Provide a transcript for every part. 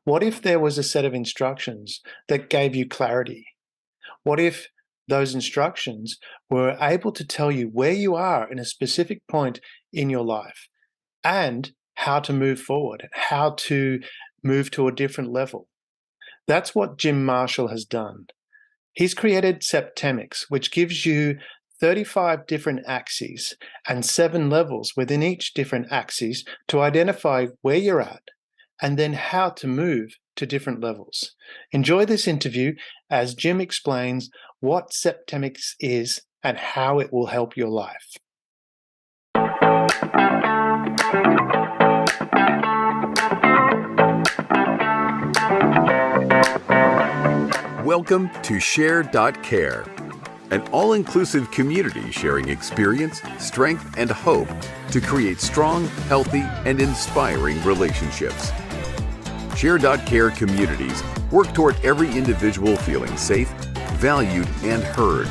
What if there was a set of instructions that gave you clarity? What if those instructions were able to tell you where you are in a specific point in your life and how to move forward, how to move to a different level? That's what Jim Marshall has done. He's created Septemics, which gives you 35 different axes and 7 levels within each different axis to identify where you're at and then how to move to different levels. Enjoy this interview as Jim explains what Septemics is and how it will help your life. Welcome to eSHAIR.care, an all-inclusive community sharing experience, strength, and hope to create strong, healthy, and inspiring relationships. eSHAIR.care communities work toward every individual feeling safe, valued, and heard,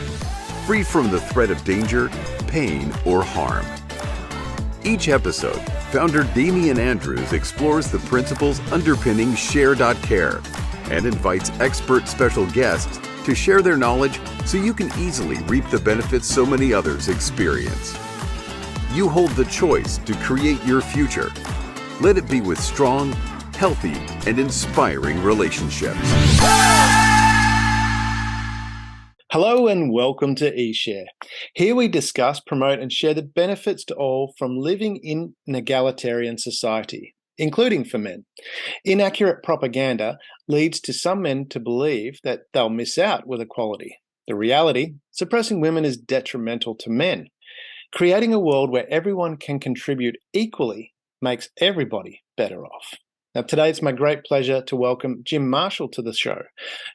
free from the threat of danger, pain, or harm. Each episode, founder Damian Andrews explores the principles underpinning eSHAIR.care and invites expert special guests to share their knowledge so you can easily reap the benefits so many others experience. You hold the choice to create your future. Let it be with strong, healthy, and inspiring relationships. Hello and welcome to eSHAIR. Here we discuss, promote, and share the benefits to all from living in an egalitarian society, including for men. Inaccurate propaganda leads to some men to believe that they'll miss out with equality. The reality, suppressing women is detrimental to men. Creating a world where everyone can contribute equally makes everybody better off. Now, today it's my great pleasure to welcome Jim Marshall to the show.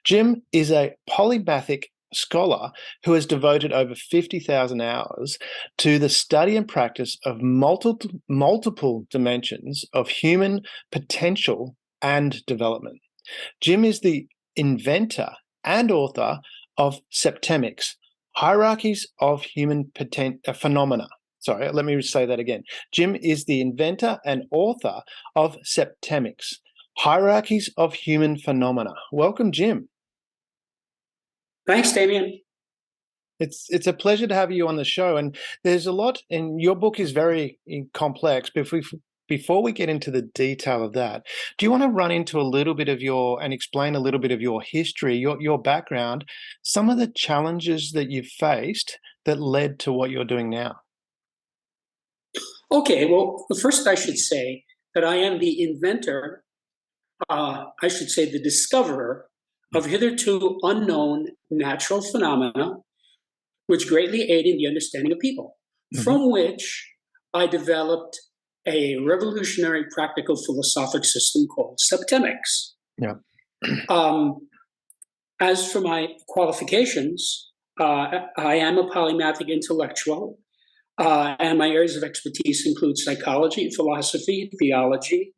Jim is a polymathic scholar who has devoted over 50,000 hours to the study and practice of multiple dimensions of human potential and development. Jim is the inventor and author of Septemics, Hierarchies of Human Phenomena. Sorry, let me say that again. Jim is the inventor and author of Septemics, Hierarchies of Human Phenomena. Welcome, Jim. Thanks, Damian. It's a pleasure to have you on the show, and there's a lot, and your book is very complex. But before we get into the detail of that, do you want to run into a little bit of and explain a little bit of your history, your background, some of the challenges that you've faced that led to what you're doing now? Okay, well, first I should say that I am the inventor, the discoverer of hitherto unknown natural phenomena, which greatly aid in the understanding of people, from which I developed a revolutionary practical philosophic system called Septemics. Yeah. As for my qualifications, I am a polymathic intellectual, and my areas of expertise include psychology, philosophy, theology,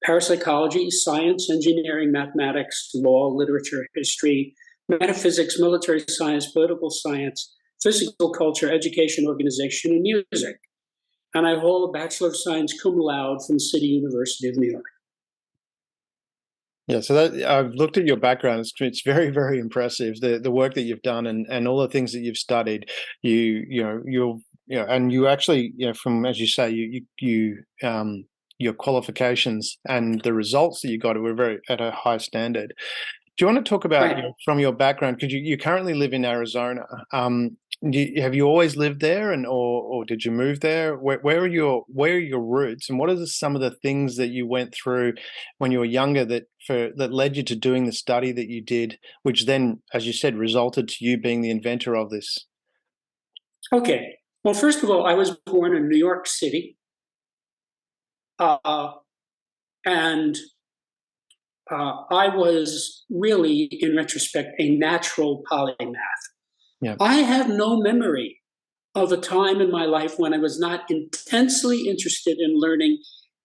parapsychology, science, engineering, mathematics, law, literature, history, metaphysics, military science, political science, physical culture, education, organization, and music. And I hold a Bachelor of Science cum laude from City University of New York. Yeah, so I've looked at your background. It's very, very impressive. The work that you've done and all the things that you've studied. And you actually, from, as you say, your qualifications and the results that you got were very at a high standard. Do you want to talk about from your background? Because you currently live in Arizona. Have you always lived there, or did you move there? Where are your roots, and what are some of the things that you went through when you were younger that led you to doing the study that you did, which then, as you said, resulted to you being the inventor of this? Okay. Well, first of all, I was born in New York City, and I was really, in retrospect, a natural polymath. Yeah. I have no memory of a time in my life when I was not intensely interested in learning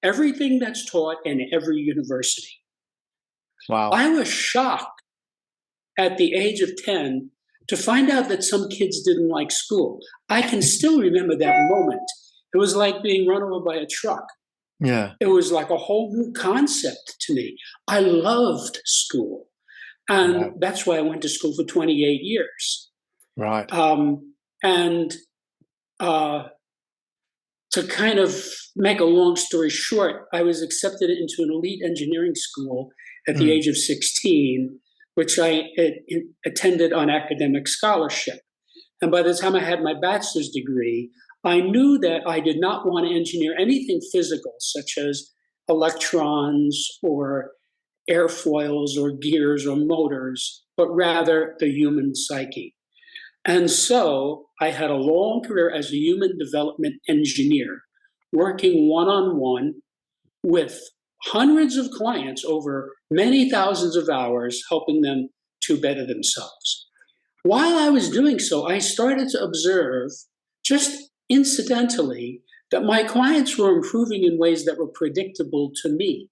everything that's taught in every university. Wow. I was shocked at the age of 10 to find out that some kids didn't like school. I can still remember that moment. It was like being run over by a truck. Yeah. It was like a whole new concept to me. I loved school. And Right. that's why I went to school for 28 years. Right. And to kind of make a long story short, I was accepted into an elite engineering school at the age of 16, which I attended on academic scholarship. And by the time I had my bachelor's degree, I knew that I did not want to engineer anything physical, such as electrons or airfoils or gears or motors, but rather the human psyche. And so I had a long career as a human development engineer, working one-on-one with hundreds of clients over many thousands of hours, helping them to better themselves. While I was doing so, I started to observe, just incidentally, that my clients were improving in ways that were predictable to me,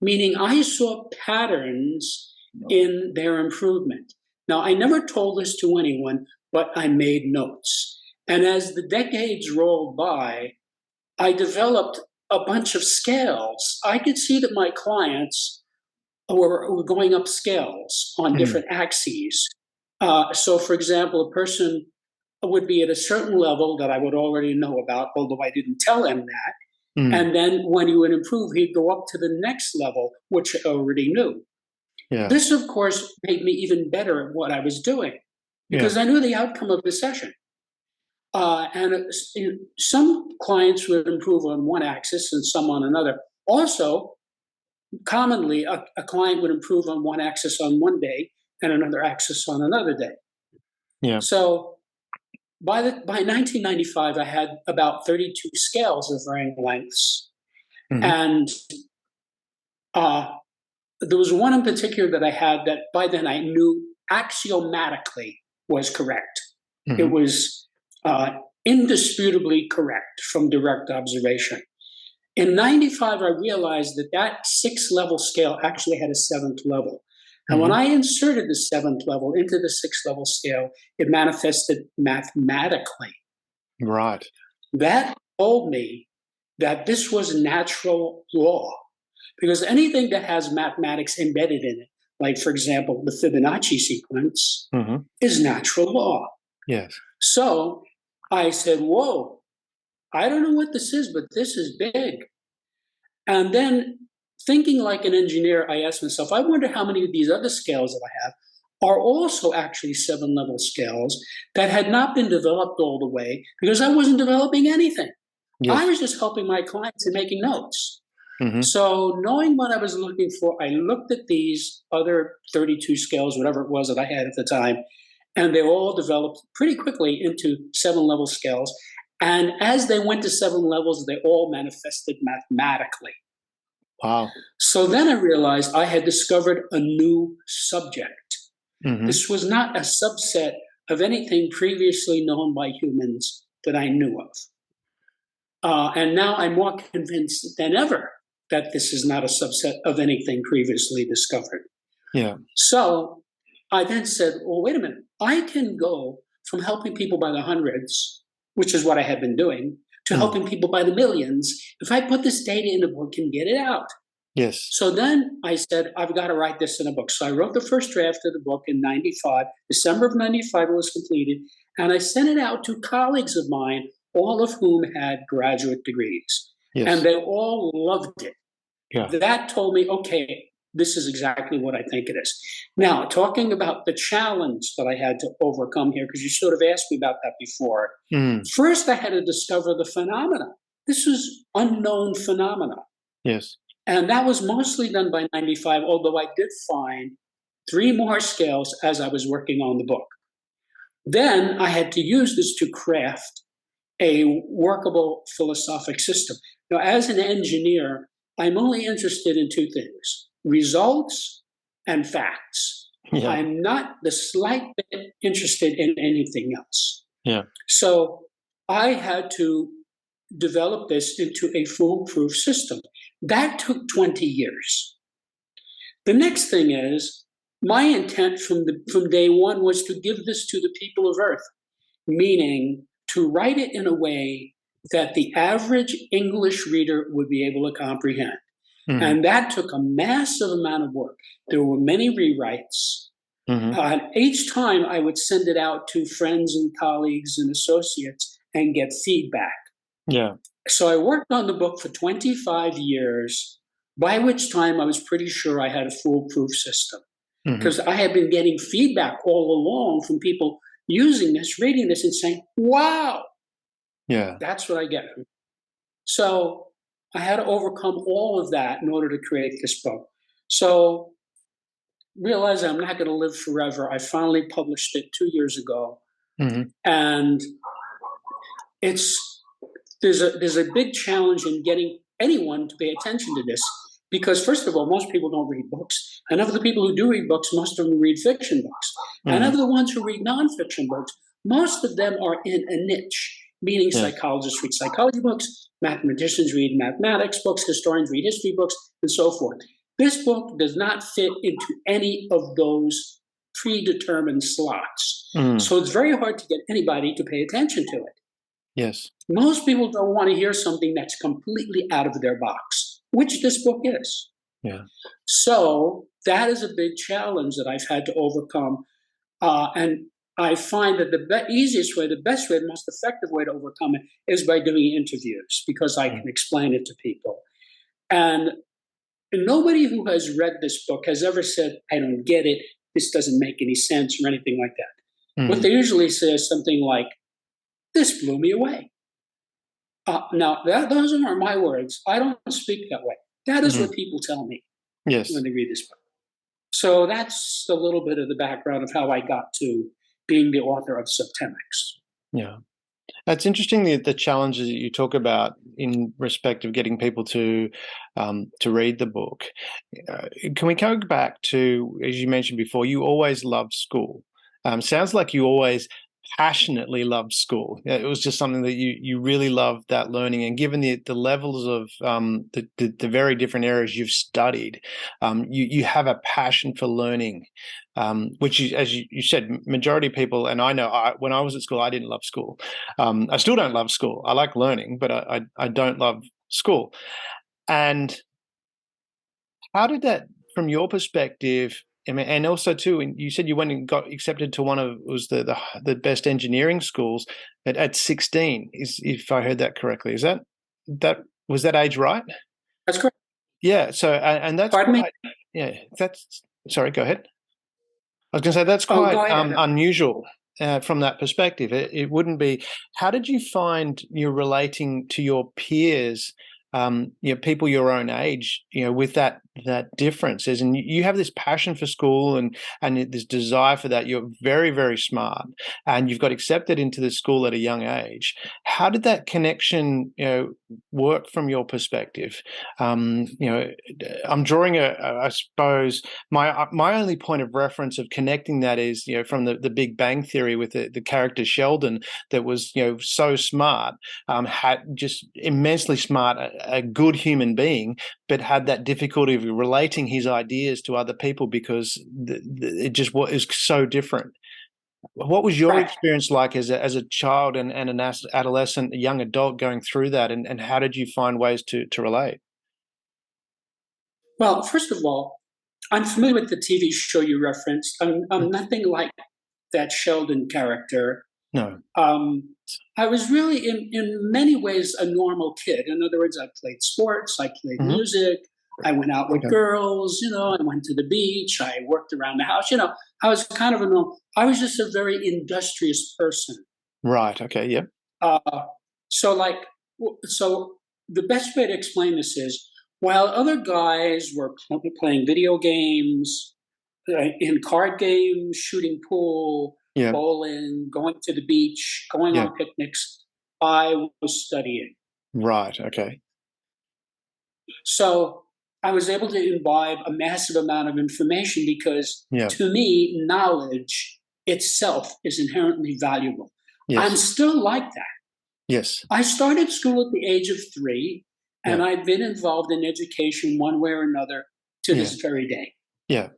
meaning I saw patterns in their improvement. Now, I never told this to anyone, but I made notes. And as the decades rolled by, I developed a bunch of scales. I could see that my clients were going up scales on different axes. So, for example, a person would be at a certain level that I would already know about, although I didn't tell him that. And then when he would improve, he'd go up to the next level, which I already knew. Yeah. This, of course, made me even better at what I was doing because I knew the outcome of the session. And some clients would improve on one axis and some on another. Also, commonly, a client would improve on one axis on one day and another axis on another day. Yeah. So by 1995, I had about 32 scales of varying lengths. And there was one in particular that I had that by then I knew axiomatically was correct. It was indisputably correct from direct observation. In 95, I realized that that 6-level scale actually had a 7th level. And when I inserted the 7th level into the 6th-level scale, it manifested mathematically. Right. That told me that this was natural law, because anything that has mathematics embedded in it, like, for example, the Fibonacci sequence, is natural law. Yes. So I said, whoa, I don't know what this is, but this is big. And then, thinking like an engineer, I asked myself, I wonder how many of these other scales that I have are also actually 7-level scales that had not been developed all the way because I wasn't developing anything. Yes. I was just helping my clients and making notes. So knowing what I was looking for, I looked at these other 32 scales, whatever it was that I had at the time, and they all developed pretty quickly into 7-level scales. And as they went to 7 levels, they all manifested mathematically. Wow. So then I realized I had discovered a new subject. This was not a subset of anything previously known by humans that I knew of. And now I'm more convinced than ever that this is not a subset of anything previously discovered. Yeah. So I then said, well, wait a minute. I can go from helping people by the hundreds, which is what I had been doing, to helping people by the millions if I put this data in a book and get it out. Yes. So then I said, I've got to write this in a book. So I wrote the first draft of the book in 95. December of 95, it was completed. And I sent it out to colleagues of mine, all of whom had graduate degrees. Yes. And they all loved it. Yeah. That told me, okay, this is exactly what I think it is. Now, talking about the challenge that I had to overcome here, because you sort of asked me about that before. First, I had to discover the phenomena. This was unknown phenomena. Yes. And that was mostly done by 95, although I did find 3 more scales as I was working on the book. Then I had to use this to craft a workable philosophic system. Now, as an engineer, I'm only interested in 2 things: results and facts. Yeah. I'm not the slight bit interested in anything else. Yeah. So I had to develop this into a foolproof system. That took 20 years. The next thing is, my intent from day one was to give this to the people of Earth, meaning to write it in a way that the average English reader would be able to comprehend. Mm-hmm. And that took a massive amount of work. There were many rewrites. Mm-hmm. Each time I would send it out to friends and colleagues and associates and get feedback. Yeah. So I worked on the book for 25 years, by which time I was pretty sure I had a foolproof system. Mm-hmm. Because I had been getting feedback all along from people using this, reading this, and saying, wow, Yeah. that's what I get. So I had to overcome all of that in order to create this book. So realizing I'm not going to live forever, I finally published it 2 years ago. Mm-hmm. And there's a big challenge in getting anyone to pay attention to this, because first of all, most people don't read books, and of the people who do read books, most of them read fiction books. Mm-hmm. And of the ones who read nonfiction books, most of them are in a niche, meaning psychologists read psychology books, mathematicians read mathematics books, historians read history books, and so forth. This book does not fit into any of those predetermined slots. Mm. So it's very hard to get anybody to pay attention to it. Yes. Most people don't want to hear something that's completely out of their box, which this book is. Yeah. So that is a big challenge that I've had to overcome. And I find that the easiest way, the best way, the most effective way to overcome it is by doing interviews, because I can explain it to people. And nobody who has read this book has ever said, I don't get it, this doesn't make any sense, or anything like that. Mm-hmm. What they usually say is something like, this blew me away. Now, those aren't my words. I don't speak that way. That is what people tell me when they read this book. So that's a little bit of the background of how I got to being the author of Septemics. Yeah. It's interesting the challenges that you talk about in respect of getting people to read the book. Can we go back to, as you mentioned before, you always loved school. Sounds like you always passionately loved school. It was just something that you really loved, that learning. And given the levels of the very different areas you've studied, you have a passion for learning, which is, as you said, majority of people, and I know when I was at school, I didn't love school. I still don't love school. I like learning, but I don't love school. And how did that, from your perspective, I mean, and also too, you said you went and got accepted to one of the best engineering schools at 16, if I heard that correctly. Is that was that age right? That's correct. Yeah. So and that's Pardon quite, me? yeah. That's sorry. Go ahead. I was going to say that's quite unusual from that perspective. It wouldn't be. How did you find you're relating to your peers? People your own age, with that difference. And you have this passion for school and this desire for that. You're very, very smart, and you've got accepted into the school at a young age. How did that connection, work from your perspective? I'm drawing I suppose my only point of reference of connecting that is, from the Big Bang Theory with the character Sheldon, that was, so smart, had just immensely smart, a good human being, but had that difficulty of relating his ideas to other people because it just is so different. What was your experience like as a child and an adolescent, a young adult going through that, and how did you find ways to relate? Well, first of all, I'm familiar with the TV show you referenced. I'm nothing like that Sheldon character. No. I was really, in many ways, a normal kid. In other words, I played sports, I played music, I went out with girls, I went to the beach, I worked around the house, I was kind of I was just a very industrious person. Right, okay, yeah. So the best way to explain this is, while other guys were playing video games, in card games, shooting pool, bowling, going to the beach, going on picnics, I was studying. Right, okay. So I was able to imbibe a massive amount of information because, to me, knowledge itself is inherently valuable. Yes. I'm still like that. Yes. I started school at the age of 3, and I've been involved in education one way or another to this very day. Yeah.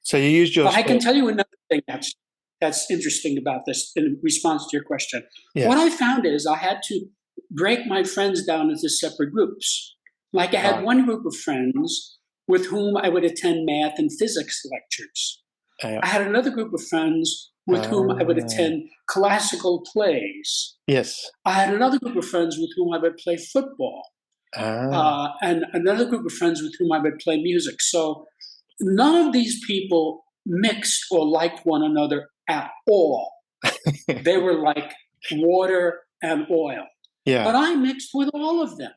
So you used your... But I can tell you another thing that's interesting about this in response to your question. Yeah. What I found is I had to break my friends down into separate groups. Like I had Right. one group of friends with whom I would attend math and physics lectures. Yeah. I had another group of friends with whom I would attend classical plays. Yes. I had another group of friends with whom I would play football, and another group of friends with whom I would play music. So none of these people mixed or liked one another at all. They were like water and oil. Yeah. But I mixed with all of them.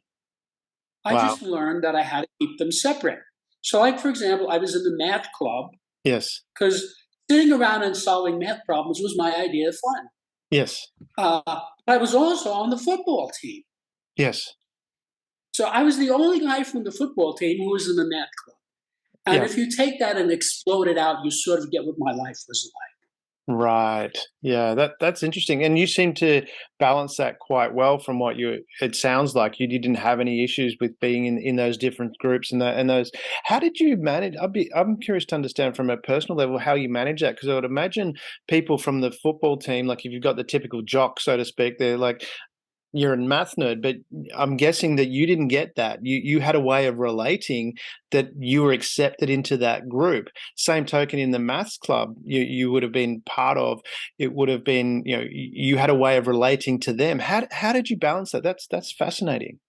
I Wow. just learned that I had to keep them separate. So, like, for example, I was in the math club Yes. because sitting around and solving math problems was my idea of fun. Yes. I was also on the football team. Yes. So I was the only guy from the football team who was in the math club. And Yeah. if you take that and explode it out, you sort of get what my life was like. Right. Yeah, that's interesting. And you seem to balance that quite well from what it sounds like. You didn't have any issues with being in those different groups and those. How did you manage? I'm curious to understand from a personal level how you manage that, because I would imagine people from the football team, like if you've got the typical jock, so to speak, they're like, you're a math nerd, but I'm guessing that you didn't get that. You had a way of relating that you were accepted into that group. Same token in the maths club you would have been part of, it would have been, you had a way of relating to them. How did you balance that? That's fascinating.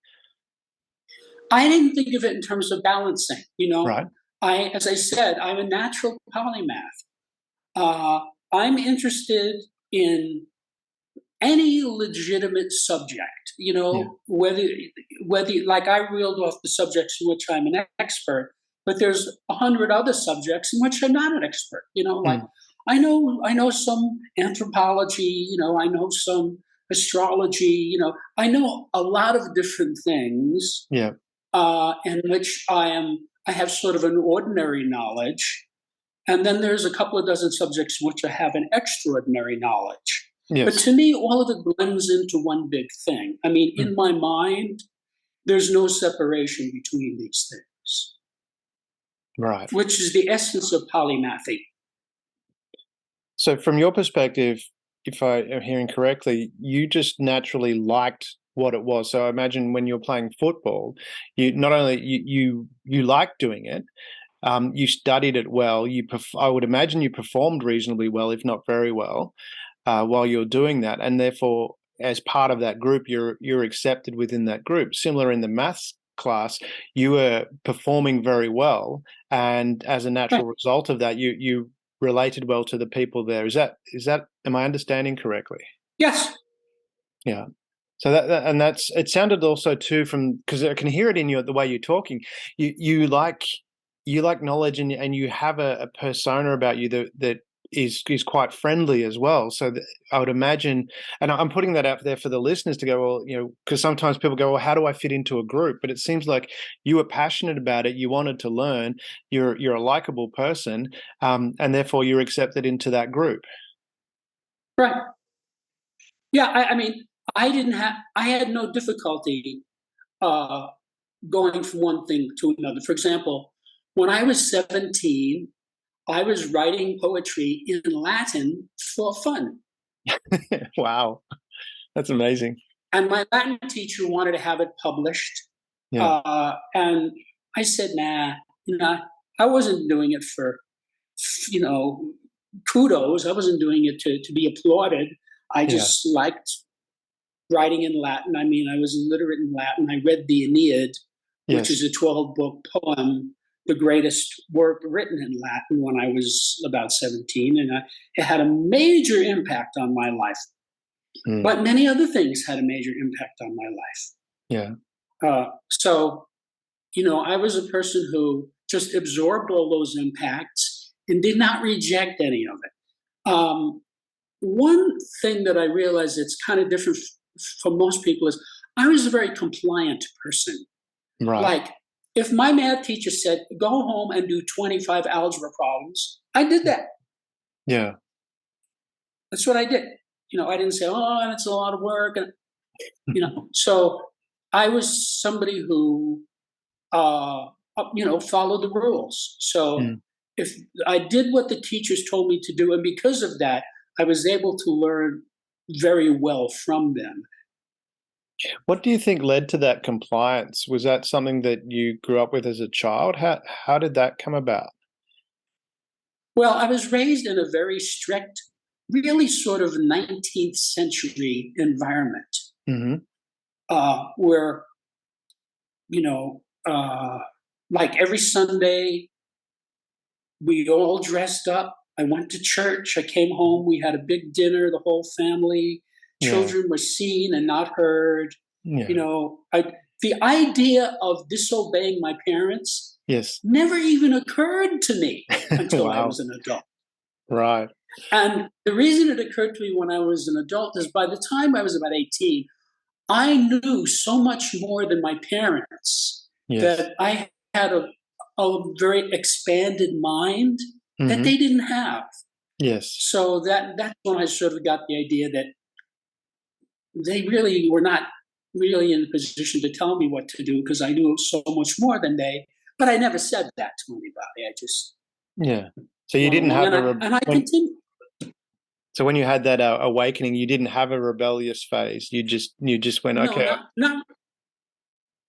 I didn't think of it in terms of balancing. Right. As I said, I'm a natural polymath. I'm interested in any legitimate subject, Yeah. whether like I reeled off the subjects in which I'm an expert, but there's 100 other subjects in which I'm not an expert. Like Mm. I know some anthropology, I know some astrology, I know a lot of different things Yeah. in which I have sort of an ordinary knowledge, and then there's a couple of dozen subjects in which I have an extraordinary knowledge. But Yes. to me, all of it blends into one big thing. I mean, Mm. in my mind, there's no separation between these things, Right. which is the essence of polymathy. So from your perspective, if I am hearing correctly, you just naturally liked what it was. So I imagine when you're playing football, you not only you liked doing it, you studied it well. I would imagine you performed reasonably well, if not very well, while you're doing that, and therefore, as part of that group, you're accepted within that group. Similar in the maths class, you were performing very well, and as a Right. natural result of that, you related well to the people there. Is that am I understanding correctly? Yes. Yeah. So and that's it. Sounded also too from, because I can hear it in you the way you're talking. You like knowledge, and you have a persona about you that is quite friendly as well. So I would imagine, and I'm putting that out there for the listeners to go, well, because sometimes people go, well, how do I fit into a group? But it seems like you were passionate about it. You wanted to learn. You're a likable person, and therefore you're accepted into that group. Right. Yeah. I mean, I had no difficulty uh, going from one thing to another. For example, when I was 17, I was writing poetry in Latin for fun. Wow, that's amazing. And my Latin teacher wanted to have it published. Yeah. And I said, nah, I wasn't doing it for, you know, kudos. I wasn't doing it to be applauded. I Yeah. just liked writing in Latin. I mean, I was literate in Latin. I read the Aeneid, which is Yes. a 12-book poem, the greatest work written in Latin, when I was about 17. And it had a major impact on my life. Mm. But many other things had a major impact on my life. Yeah. So, I was a person who just absorbed all those impacts and did not reject any of it. One thing that I realized that's kind of different from most people is I was a very compliant person. Right. Like, if my math teacher said, go home and do 25 algebra problems, I did that. Yeah. That's what I did. I didn't say, oh, that's a lot of work. And, so I was somebody who, followed the rules. So Mm. if I did what the teachers told me to do, and because of that, I was able to learn very well from them. What do you think led to that compliance? Was that something that you grew up with as a child? How did that come about? Well, I was raised in a very strict, really sort of 19th century environment Hmm. where, you know, like every Sunday, we all dressed up. I went to church. I came home. We had a big dinner, the whole family. Yeah. Children were seen and not heard. You Yeah. know, the idea of disobeying my parents Yes. never even occurred to me until I was Wow. an adult. Right. And the reason it occurred to me when I was an adult is by the time I was about 18, I knew so much more than my parents Yes. that I had a very expanded mind that Hmm. they didn't have. Yes. So that's when I sort of got the idea that they really were not really in a position to tell me what to do because I knew so much more than they. But I never said that to anybody. I just Yeah. So you went didn't along, have and a I and I when continued. so when you had that awakening, you didn't have a rebellious phase. You just went, No, okay. not.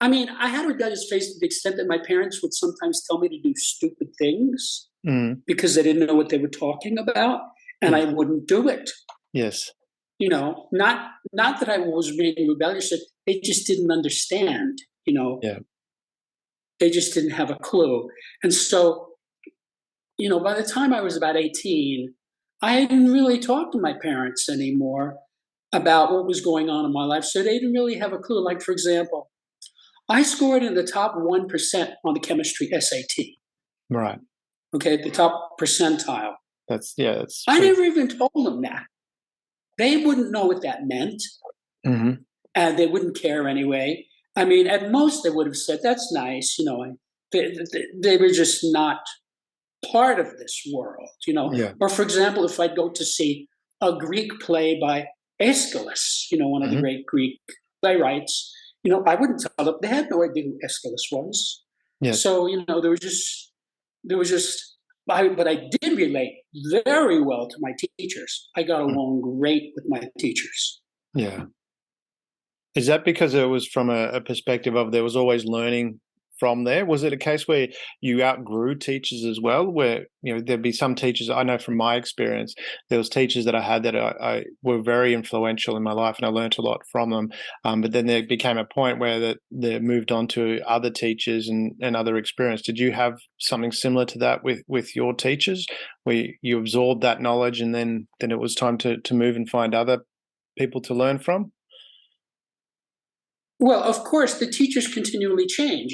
I mean, I had a rebellious phase to the extent that my parents would sometimes tell me to do stupid things Mm, because they didn't know what they were talking about, and I yes. wouldn't do it. Yes. Not that I was being rebellious, they just didn't understand. Yeah. They just didn't have a clue. And so, by the time I was about 18, I didn't really talk to my parents anymore about what was going on in my life. So they didn't really have a clue. Like, for example, I scored in the top 1% on the chemistry SAT, Right. okay, the top percentile. That's I pretty. never even told them that. They wouldn't know what that meant, Hmm. and they wouldn't care anyway. I mean, at most, they would have said, that's nice. They were just not part of this world. Yeah. Or, for example, if I go to see a Greek play by Aeschylus, one of the Hmm. great Greek playwrights, I wouldn't tell them. They had no idea who Aeschylus was. Yes. So, but I did relate very well to my teachers. I got Mm, along great with my teachers. yeah. Is that because it was from a perspective of there was always learning from there? Was it a case where you outgrew teachers as well, where there'd be some teachers I know from my experience, there was teachers that I had that I were very influential in my life, and I learned a lot from them. But then there became a point where that they moved on to other teachers and other experience. Did you have something similar to that with your teachers, where you absorbed that knowledge and then it was time to move and find other people to learn from? Well, of course, the teachers continually change.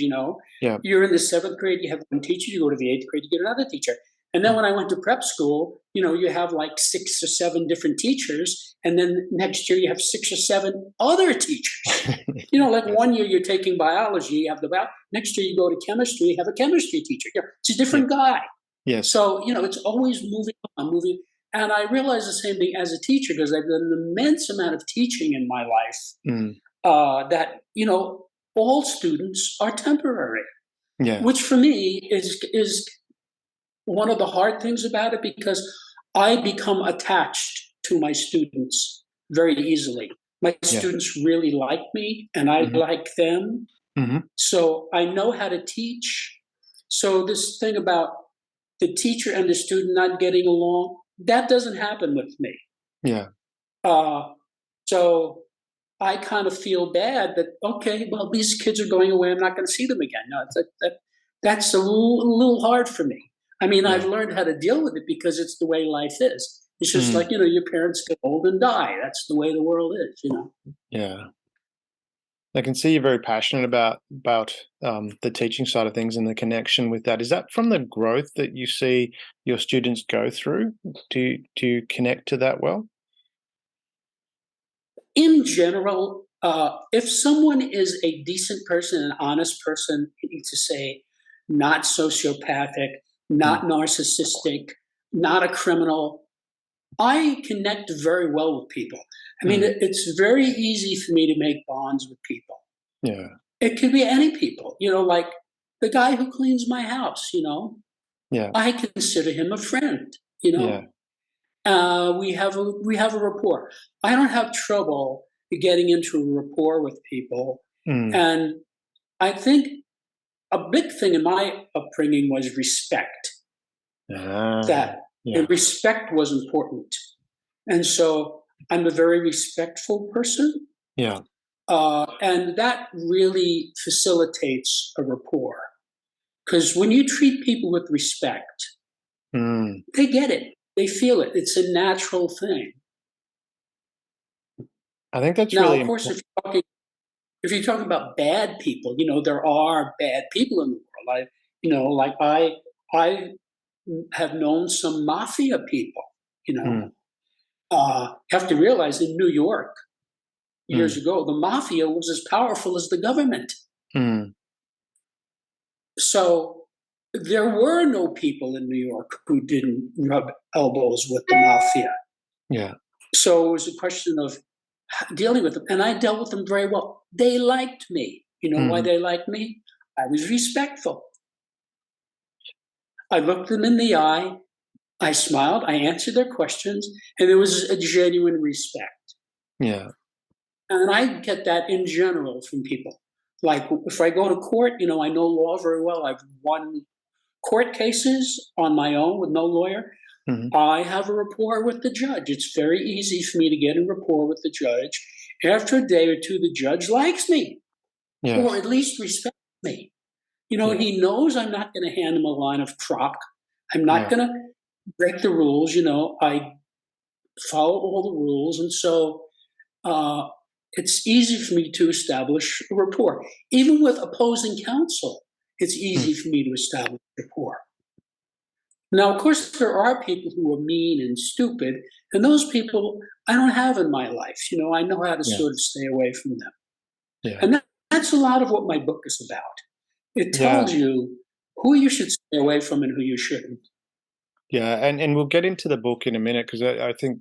Yeah. You're in the seventh grade, you have one teacher, you go to the eighth grade, you get another teacher. And then Mm. when I went to prep school, you have like 6 or 7 different teachers. And then next year you have 6 or 7 other teachers. Like Yes. one year you're taking biology, you have next year you go to chemistry, you have a chemistry teacher. It's a Yeah. different guy. Yes. So, it's always moving on, moving. And I realize the same thing as a teacher because I've done an immense amount of teaching in my life Mm. that all students are temporary, Yeah. which for me is one of the hard things about it because I become attached to my students very easily. My Yeah. students really like me, and I Mhm. like them, Mhm. so I know how to teach. So this thing about the teacher and the student not getting along, that doesn't happen with me. Yeah. Uh, so I kind of feel bad that okay, well these kids are going away. I'm not going to see them again. No, that's a little hard for me. I mean, I've Yeah. learned how to deal with it because it's the way life is. It's just Mm. like your parents get old and die. That's the way the world is. Yeah. I can see you're very passionate about the teaching side of things and the connection with that. Is that from the growth that you see your students go through? Do you connect to that well? In general, if someone is a decent person, an honest person, you need to say, not sociopathic, Mm. not narcissistic, not a criminal, I connect very well with people. I mean, Mm. it's very easy for me to make bonds with people. Yeah. It could be any people, like the guy who cleans my house. Yeah. I consider him a friend. You Yeah. know, we have a rapport. I don't have trouble getting into a rapport with people. Mm. And I think a big thing in my upbringing was respect. That Yeah. respect was important. And so I'm a very respectful person. Yeah. And that really facilitates a rapport. Because when you treat people with respect, Mm. they get it. They feel it. It's a natural thing. I think that's Now, really of course, important. if you're talking about bad people, there are bad people in the world. I have known some mafia people. Mm. You have to realize in New York years Mm. ago, the mafia was as powerful as the government. Mm. So there were no people in New York who didn't rub elbows with the mafia. Yeah. So it was a question of dealing with them. And I dealt with them very well. They liked me. You know why Mm. they liked me? I was respectful. I looked them in the eye. I smiled. I answered their questions. And there was a genuine respect. Yeah. And I get that in general from people. Like if I go to court, I know law very well. I've won court cases on my own with no lawyer. Mm. I have a rapport with the judge. It's very easy for me to get in rapport with the judge. After a day or two, the judge likes me, or Yes. at least respects me. Yeah. He knows I'm not going to hand him a line of crock. I'm not Yeah. going to break the rules. I follow all the rules. And so it's easy for me to establish a rapport. Even with opposing counsel, it's Mm. easy for me to establish rapport. Now, of course, there are people who are mean and stupid, and those people I don't have in my life. I know how to Yeah. sort of stay away from them. Yeah. And that's a lot of what my book is about. It Yeah. tells you who you should stay away from and who you shouldn't. Yeah, and we'll get into the book in a minute because I think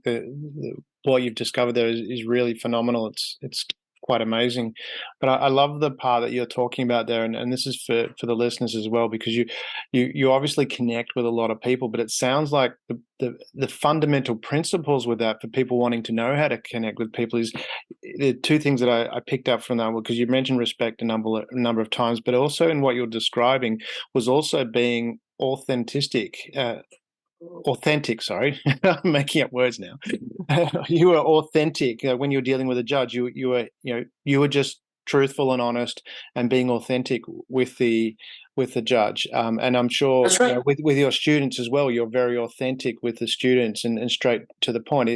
what you've discovered there is really phenomenal. It's quite amazing, but I love the part that you're talking about there, and this is for the listeners as well because you obviously connect with a lot of people, but it sounds like the fundamental principles with that for people wanting to know how to connect with people is the two things that I picked up from that because you mentioned respect a number of times, but also in what you're describing was also being authentic, sorry. I'm making up words now. You were authentic when you were dealing with a judge. You were just truthful and honest and being authentic with the judge. And I'm sure That's right. with your students as well, you're very authentic with the students and straight to the point.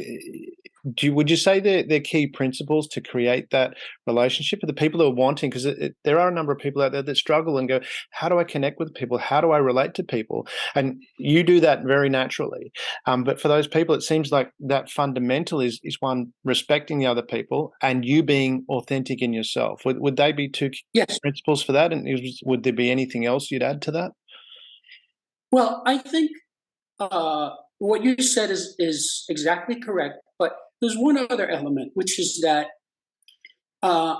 Would you say they're key principles to create that relationship with the people who are wanting? Because there are a number of people out there that struggle and go, how do I connect with people? How do I relate to people? And you do that very naturally. But for those people, it seems like that fundamental is one, respecting the other people and you being authentic in yourself. Would they be two Yes. principles for that? And would there be anything else you'd add to that? Well, I think what you said is exactly correct. But there's one other element, which is that uh,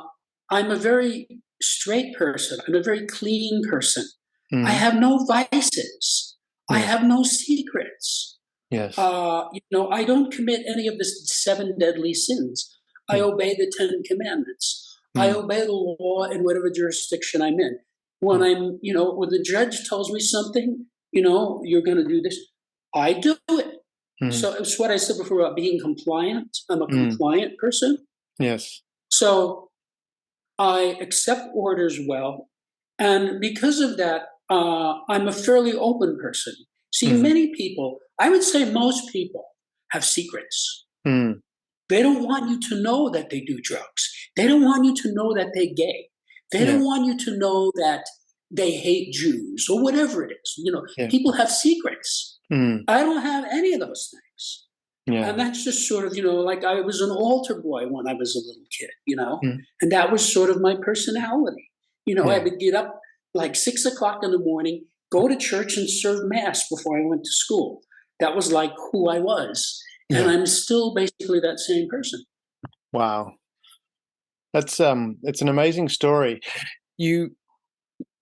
I'm a very straight person. I'm a very clean person. I Mm. have no vices. I Yes. have no secrets. Yes. I don't commit any of the seven deadly sins. I Yeah. obey the 10 Commandments. I Mm. obey the law in whatever jurisdiction I'm in. When Mm. when the judge tells me something, you're going to do this, I do it. Mm. So it's what I said before about being compliant. I'm a Mm. compliant person. Yes. So I accept orders well. And because of that, I'm a fairly open person. See, Mm. many people, I would say most people, have secrets. Mm. They don't want you to know that they do drugs. They don't want you to know that they're gay. They Yeah. don't want you to know that they hate Jews or whatever it is. Yeah. People have secrets. Mm. I don't have any of those things. Yeah. And that's just sort of, like I was an altar boy when I was a little kid, Mm. and that was sort of my personality. I Yeah. would get up like 6 o'clock in the morning, go to church and serve mass before I went to school. That was like who I was. And Yeah. I'm still basically that same person. Wow. That's it's an amazing story. You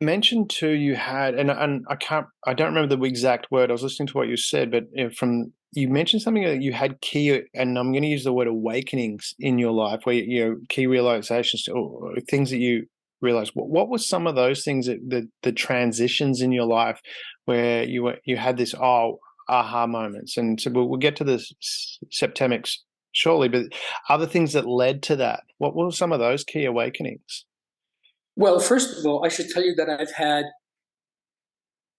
mentioned too you had and I don't remember the exact word. I was listening to what you said, but from you mentioned something that you had key, and I'm going to use the word awakenings in your life, where key realizations or things that you realized. What were some of those things that the transitions in your life where you had this aha moments? And so we'll get to the Septemics shortly, but other things that led to that. What were some of those key awakenings? Well, first of all, I should tell you that I've had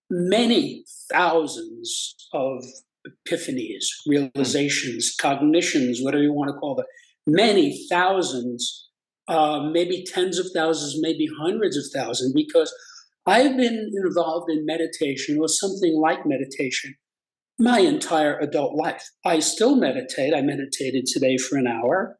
many thousands of epiphanies, realizations, cognitions, whatever you want to call them, many thousands, maybe tens of thousands, maybe hundreds of thousands, because I've been involved in meditation or something like meditation my entire adult life. I still meditate. I meditated today for an hour.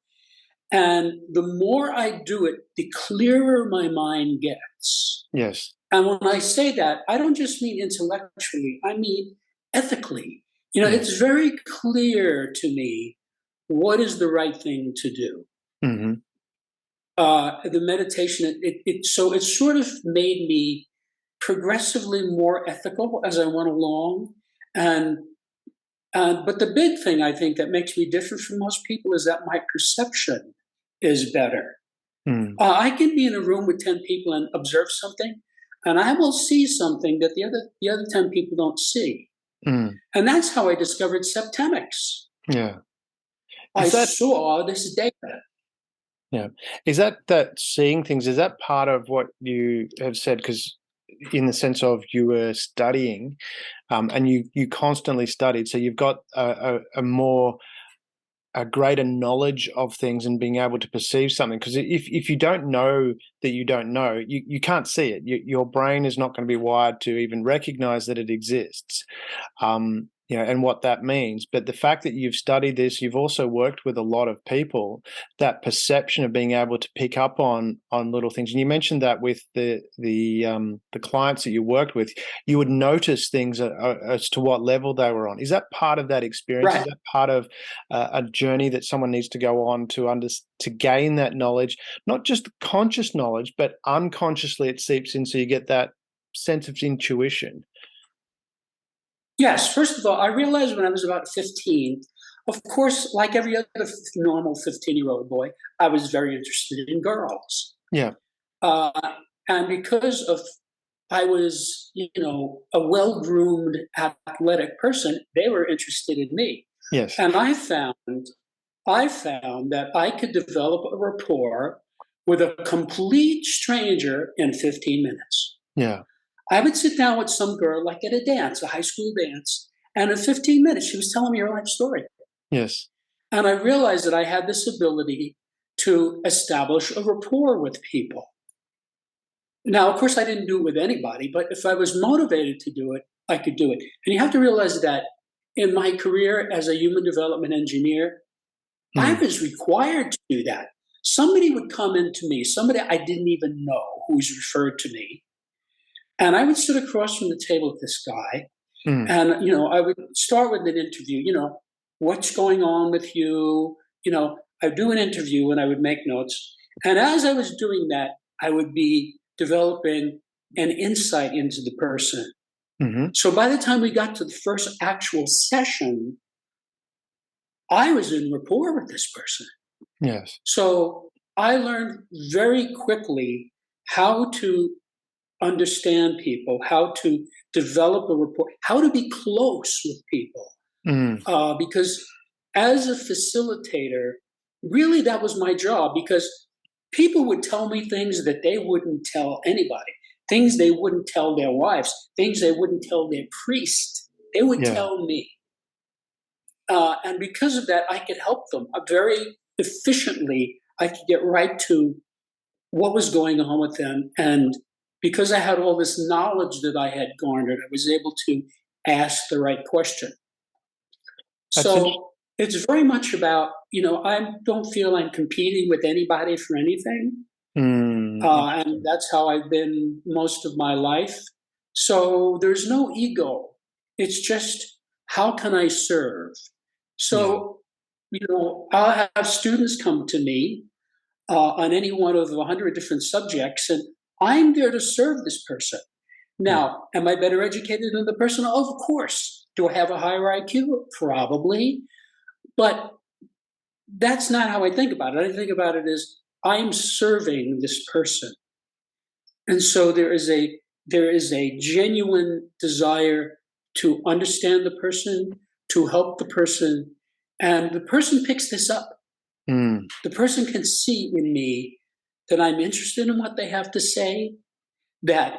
And the more I do it, the clearer my mind gets. Yes. And when I say that, I don't just mean intellectually, I mean ethically. It's very clear to me what is the right thing to do. Mm-hmm. The meditation, so it sort of made me progressively more ethical as I went along. But the big thing I think that makes me different from most people is that my perception is better. I can be in a room with 10 people and observe something, and I will see something that the other 10 people don't see. And that's how I discovered Septemics. Yeah. I saw this data. Yeah. Is that seeing things, is that part of what you have said? Because in the sense of you were studying and you constantly studied, so you've got a greater knowledge of things and being able to perceive something. Because if you don't know that you don't know, you can't see it. Your brain is not going to be wired to even recognize that it exists. And what that means. But the fact that you've studied this, you've also worked with a lot of people, that perception of being able to pick up on little things. And you mentioned that with the clients that you worked with, you would notice things as to what level they were on. Is that part of that experience? Right. Is that part of a journey that someone needs to go on to gain that knowledge, not just conscious knowledge, but unconsciously it seeps in, so you get that sense of intuition? Yes, first of all, I realized when I was about 15, of course, like every other normal 15-year-old boy, I was very interested in girls. Yeah. And because of I was, a well-groomed, athletic person, they were interested in me. Yes. And I found that I could develop a rapport with a complete stranger in 15 minutes. Yeah. I would sit down with some girl, like at a dance, a high school dance, and in 15 minutes, she was telling me her life story. Yes. And I realized that I had this ability to establish a rapport with people. Now, of course, I didn't do it with anybody, but if I was motivated to do it, I could do it. And you have to realize that in my career as a human development engineer, I was required to do that. Somebody would come into me, somebody I didn't even know who was referred to me, and I would sit across from the table with this guy, and I would start with an interview. What's going on with you? I'd do an interview and I would make notes. And as I was doing that, I would be developing an insight into the person. So by the time we got to the first actual session, I was in rapport with this person. Yes. So I learned very quickly how to understand people, how to develop a rapport, how to be close with people. Because as a facilitator, really that was my job, because people would tell me things that they wouldn't tell anybody, things they wouldn't tell their wives, things they wouldn't tell their priest. They would tell me. And because of that, I could help them very efficiently. I could get right to what was going on with them. And because I had all this knowledge that I had garnered, I was able to ask the right question. So it's very much about, I don't feel I'm competing with anybody for anything. And that's how I've been most of my life. So there's no ego. It's just, how can I serve? So, I'll have students come to me on any one of 100 different subjects, and I'm there to serve this person. Now, am I better educated than the person? Of course. Do I have a higher IQ? Probably. But that's not how I think about it. I think about it as I'm serving this person. And so there is a genuine desire to understand the person, to help the person, and the person picks this up. The person can see in me that I'm interested in what they have to say, that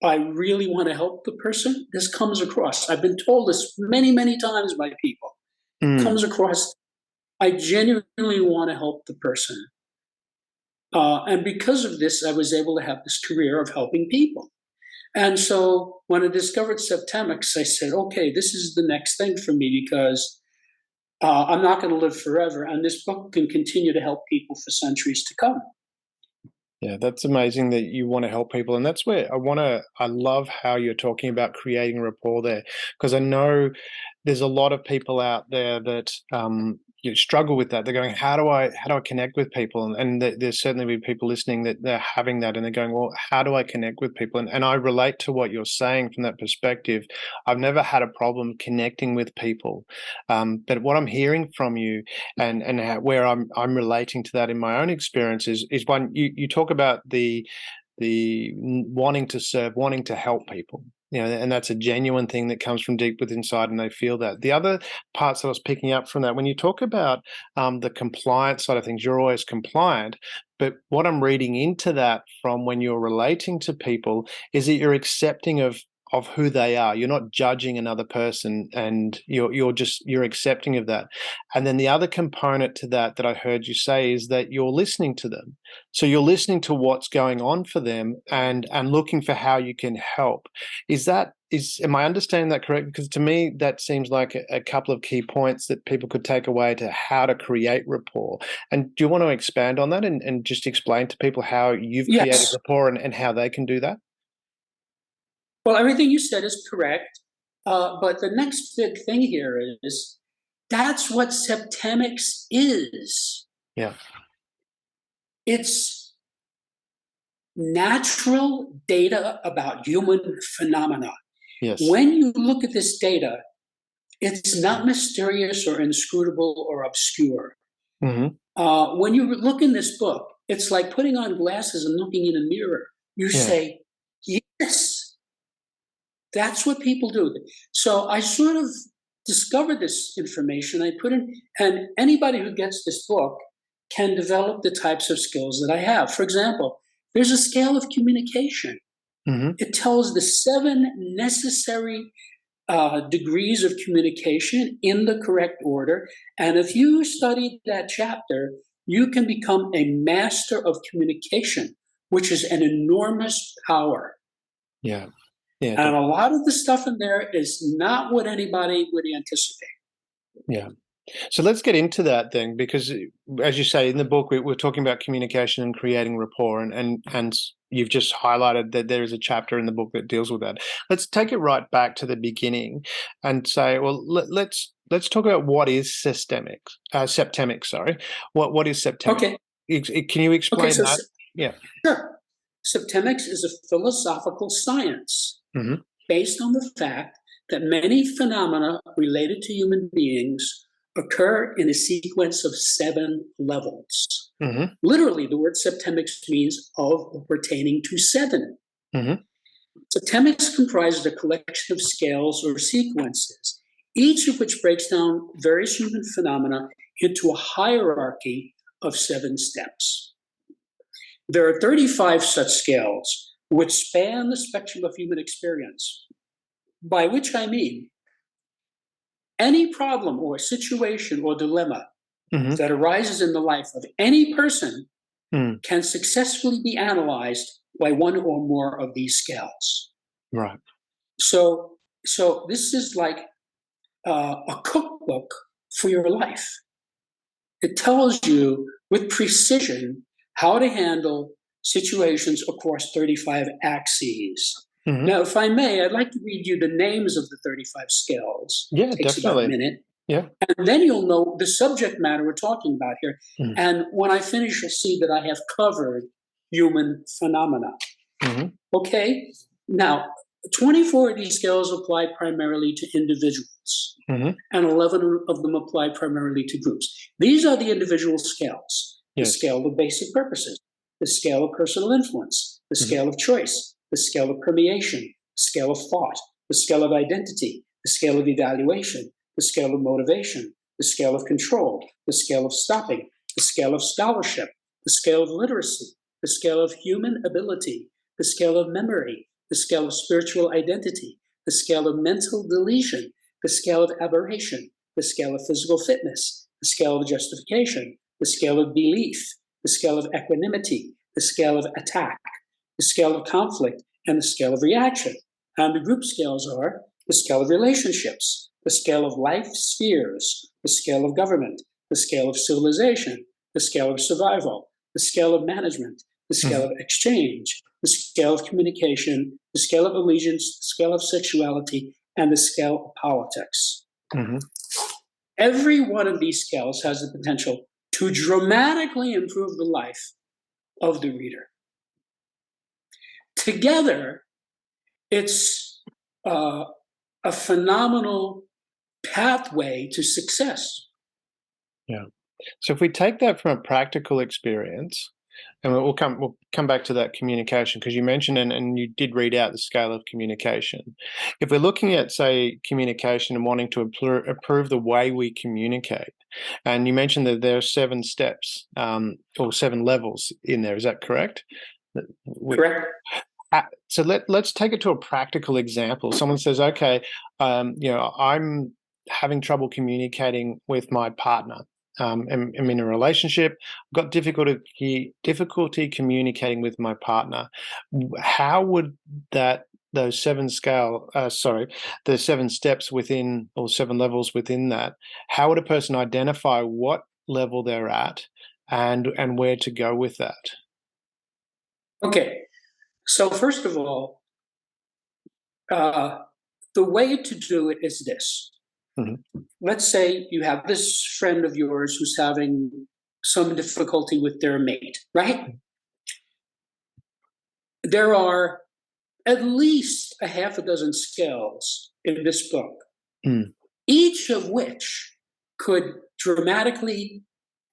I really want to help the person. This comes across. I've been told this many, many times by people. It comes across. I genuinely want to help the person. And because of this, I was able to have this career of helping people. And so when I discovered Septemics, I said, okay, this is the next thing for me, because I'm not going to live forever. And this book can continue to help people for centuries to come. Yeah, that's amazing that you want to help people. And that's where I love how you're talking about creating rapport there, because I know there's a lot of people out there that struggle with that. They're going, how do I connect with people? And there's certainly be people listening that they're having that, and they're going, well, how do I connect with people? And I relate to what you're saying from that perspective. I've never had a problem connecting with people, but what I'm hearing from you, and where I'm relating to that in my own experience is one, you talk about the wanting to serve, wanting to help people. And that's a genuine thing that comes from deep within inside, and they feel that. The other parts that I was picking up from that, when you talk about the compliance side of things, you're always compliant. But what I'm reading into that from when you're relating to people is that you're accepting of who they are. You're not judging another person, and you're accepting of that. And then the other component to that I heard you say is that you're listening to them. So you're listening to what's going on for them, and looking for how you can help. Am I understanding that correct? Because to me, that seems like a couple of key points that people could take away to how to create rapport. And do you want to expand on that and just explain to people how you've created rapport and how they can do that? Well, everything you said is correct. But the next big thing here is that's what Septemics is. Yeah. It's natural data about human phenomena. Yes. When you look at this data, it's not mysterious or inscrutable or obscure. Mm-hmm. When you look in this book, it's like putting on glasses and looking in a mirror. You say, yes, that's what people do. So I sort of discovered this information. I put in, and anybody who gets this book can develop the types of skills that I have. For example, there's a scale of communication. Mm-hmm. It tells the 7 necessary degrees of communication in the correct order. And if you study that chapter, you can become a master of communication, which is an enormous power. Yeah. And a lot of the stuff in there is not what anybody would anticipate. Yeah. So let's get into that then, because as you say in the book, we're talking about communication and creating rapport, and you've just highlighted that there is a chapter in the book that deals with that. Let's take it right back to the beginning and say, well, let's talk about what is Septemics. Sorry, what is Septemics? Okay. Can you explain that? Yeah. Sure. Septemics is a philosophical science based on the fact that many phenomena related to human beings occur in a sequence of 7 levels. Mm-hmm. Literally, the word Septemics means of or pertaining to 7. Mm-hmm. Septemics comprises a collection of scales or sequences, each of which breaks down various human phenomena into a hierarchy of 7 steps. There are 35 such scales which span the spectrum of human experience, by which I mean any problem or situation or dilemma that arises in the life of any person can successfully be analyzed by one or more of these scales. Right. So this is like a cookbook for your life. It tells you with precision how to handle situations across 35 axes. Mm-hmm. Now, if I may, I'd like to read you the names of the 35 scales. Yeah, it takes definitely. about a minute. Yeah. And then you'll know the subject matter we're talking about here. Mm-hmm. And when I finish, you'll see that I have covered human phenomena. Mm-hmm. Okay? Now, 24 of these scales apply primarily to individuals, and 11 of them apply primarily to groups. These are the individual scales: the scale of basic purposes, the scale of personal influence, the scale of choice, the scale of permeation, the scale of thought, the scale of identity, the scale of evaluation, the scale of motivation, the scale of control, the scale of stopping, the scale of scholarship, the scale of literacy, the scale of human ability, the scale of memory, the scale of spiritual identity, the scale of mental deletion, the scale of aberration, the scale of physical fitness, the scale of justification, the scale of belief, the scale of equanimity, the scale of attack, the scale of conflict, and the scale of reaction. And the group scales are the scale of relationships, the scale of life spheres, the scale of government, the scale of civilization, the scale of survival, the scale of management, the scale of exchange, the scale of communication, the scale of allegiance, the scale of sexuality, and the scale of politics. Every one of these scales has the potential to dramatically improve the life of the reader. Together, it's a phenomenal pathway to success. Yeah. So if we take that from a practical experience, and we'll come back to that communication, because you mentioned and you did read out the scale of communication. If we're looking at, say, communication and wanting to improve the way we communicate, and you mentioned that there are 7 steps or 7 levels in there, is that correct? Correct. So let's take it to a practical example. Someone says, okay, I'm having trouble communicating with my partner. I'm in a relationship. I've got difficulty communicating with my partner. How would the 7 steps within, or 7 levels within that, how would a person identify what level they're at and where to go with that? Okay. So first of all, the way to do it is this. Let's say you have this friend of yours who's having some difficulty with their mate, right? There are at least a half a dozen scales in this book, each of which could dramatically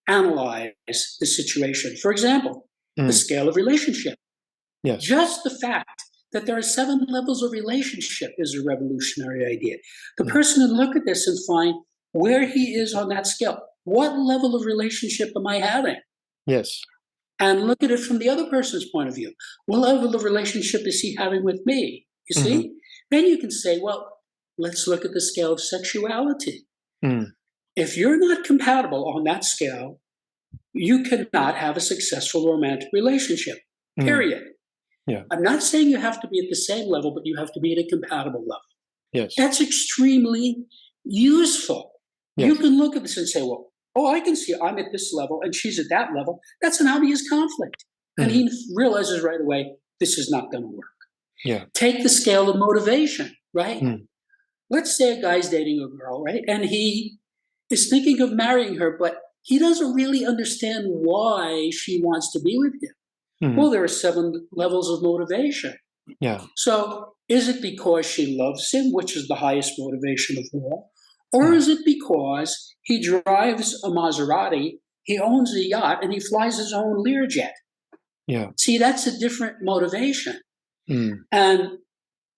analyze the situation. For example, the scale of relationship. Yes. Just the fact that there are 7 levels of relationship is a revolutionary idea. The person can look at this and find where he is on that scale. What level of relationship am I having? Yes. And look at it from the other person's point of view. What level of relationship is he having with me? You see? Then you can say, well, let's look at the scale of sexuality. If you're not compatible on that scale, you cannot have a successful romantic relationship, period. Yeah. I'm not saying you have to be at the same level, but you have to be at a compatible level. Yes. That's extremely useful. Yes. You can look at this and say, well, I can see I'm at this level and she's at that level. That's an obvious conflict. And he realizes right away, this is not going to work. Yeah. Take the scale of motivation, right? Let's say a guy's dating a girl, right? And he is thinking of marrying her, but he doesn't really understand why she wants to be with him. Well, there are 7 levels of motivation. Yeah. So is it because she loves him, which is the highest motivation of all? Or is it because he drives a Maserati, he owns a yacht, and he flies his own Learjet? Yeah. See, that's a different motivation. And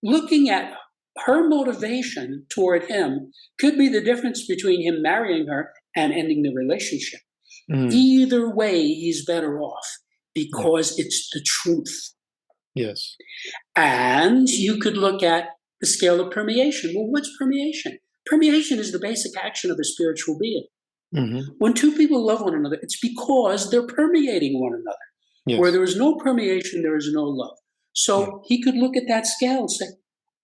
looking at her motivation toward him could be the difference between him marrying her and ending the relationship. Either way, he's better off, because it's the truth. Yes. And you could look at the scale of permeation. Well, what's permeation? Permeation is the basic action of a spiritual being. When 2 people love one another, it's because they're permeating one another. Yes. Where there is no permeation, there is no love. So he could look at that scale and say,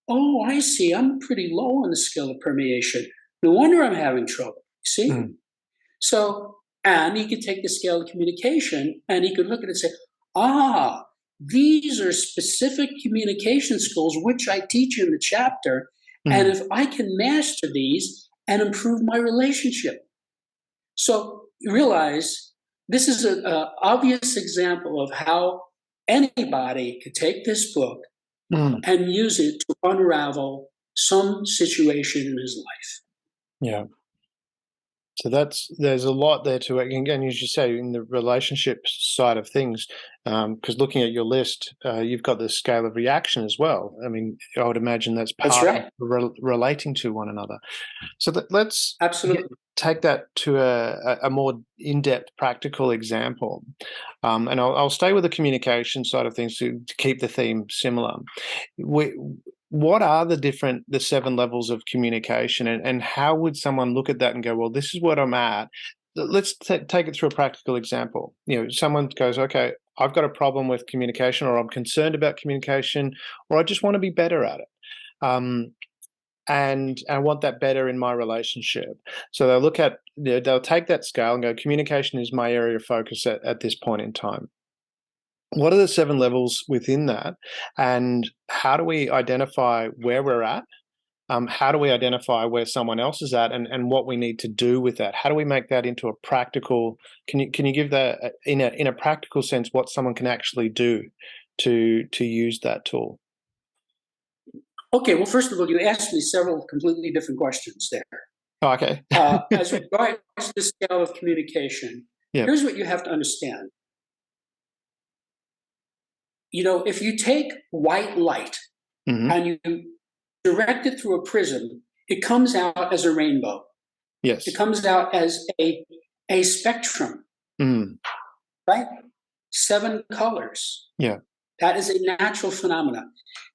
oh, I see, I'm pretty low on the scale of permeation. No wonder I'm having trouble. See? So, and he could take the scale of communication and he could look at it and say, these are specific communication skills which I teach in the chapter. And if I can master these and improve my relationship. So you realize this is an obvious example of how anybody could take this book and use it to unravel some situation in his life. Yeah. So there's a lot there to it. Again, as you say, in the relationship side of things, because looking at your list, you've got the scale of reaction as well. I mean, I would imagine that's part of relating to one another. So let's absolutely take that to a more in-depth practical example. And I'll stay with the communication side of things to keep the theme similar. What are the 7 levels of communication, and how would someone look at that and go, well, this is what I'm at? Let's take it through a practical example. Someone goes, okay, I've got a problem with communication, or I'm concerned about communication, or I just want to be better at it. And I want that better in my relationship. So they'll look at, they'll take that scale and go, communication is my area of focus at this point in time. What are the 7 levels within that, and how do we identify where we're at? How do we identify where someone else is at, and what we need to do with that? How do we make that into a practical? Can you give that in a practical sense what someone can actually do to use that tool? Okay. Well, first of all, you asked me several completely different questions there. Oh, okay. As regards to the scale of communication, here's what you have to understand. If you take white light and you direct it through a prism, it comes out as a rainbow. Yes. It comes out as a spectrum, right? 7 colors. Yeah. That is a natural phenomenon.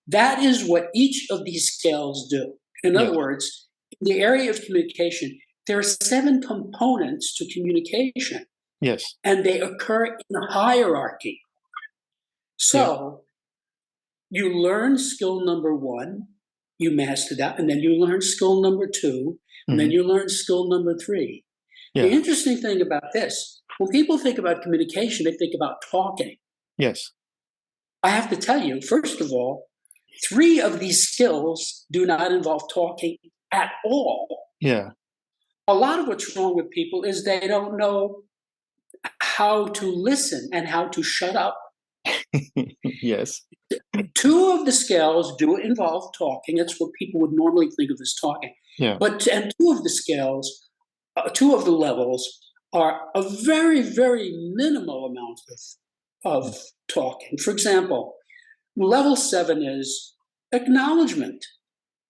That is what each of these scales do. In other words, in the area of communication, there are 7 components to communication. Yes. And they occur in a hierarchy. So you learn skill number 1, you master that, and then you learn skill number 2, and then you learn skill number 3. The interesting thing about this, when people think about communication, they think about talking. Yes. I have to tell you, first of all, 3 of these skills do not involve talking at all. Yeah. A lot of what's wrong with people is they don't know how to listen and how to shut up. Yes. 2 of the scales do involve talking. It's what people would normally think of as talking. Yeah. And 2 of the scales, 2 of the levels are a very, very minimal amount of talking. For example, level 7 is acknowledgement.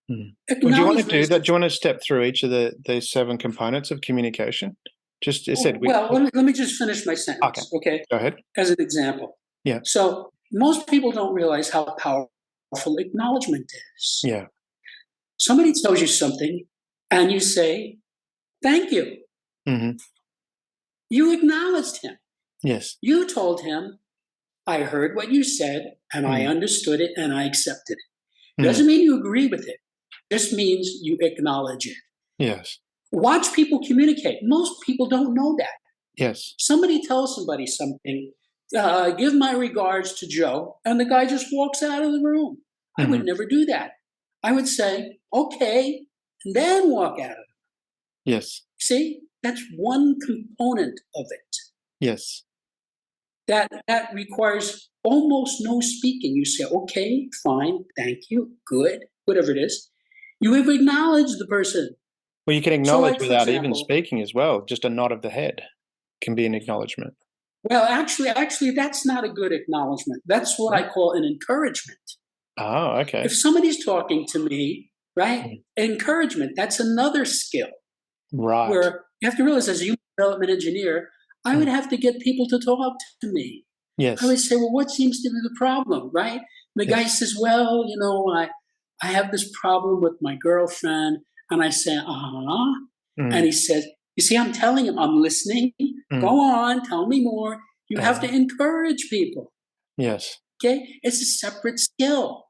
Well, do you want to do that? Do you want to step through each of the 7 components of communication? Just said. Let me just finish my sentence. Okay. Go ahead. As an example. Yeah. So most people don't realize how powerful acknowledgement is. Yeah. Somebody tells you something, and you say, "Thank you." You acknowledged him. Yes. You told him, "I heard what you said, and I understood it, and I accepted it." Doesn't mean you agree with it. Just means you acknowledge it. Yes. Watch people communicate. Most people don't know that. Yes. Somebody tells somebody something, give my regards to Joe, and the guy just walks out of the room. I would never do that. I would say, okay, and then walk out of it. Yes. See, that's one component of it. Yes. That requires almost no speaking. You say, okay, fine, thank you, good, whatever it is. You have acknowledged the person. Well, you can acknowledge without even speaking as well. Just a nod of the head can be an acknowledgement. Well, actually, that's not a good acknowledgement. That's what I call an encouragement. Oh, okay. If somebody's talking to me, right, encouragement, that's another skill. Right. Where you have to realize, as a human development engineer, I would have to get people to talk to me. Yes. I would say, well, what seems to be the problem, right? The guy says, well, I have this problem with my girlfriend. And I say, And he says, you see, I'm telling him, I'm listening. Go on, tell me more. You have to encourage people. Yes. Okay? It's a separate skill.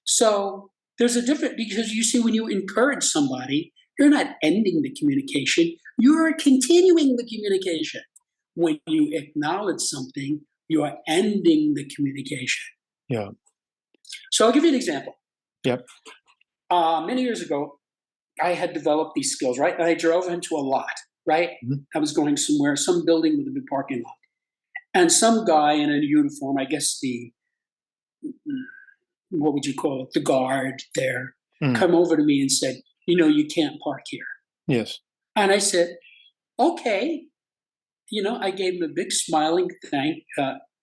So there's a difference, because you see, when you encourage somebody, you're not ending the communication. You're continuing the communication. When you acknowledge something, you are ending the communication. Yeah. So I'll give you an example. Yep. Many years ago, I had developed these skills, right? I drove into a lot, right? I was going somewhere, some building with a big parking lot. And some guy in a uniform, I guess the what would you call it, the guard there, Mm. come over to me and said, you can't park here. Yes. And I said, okay. I gave him a big smiling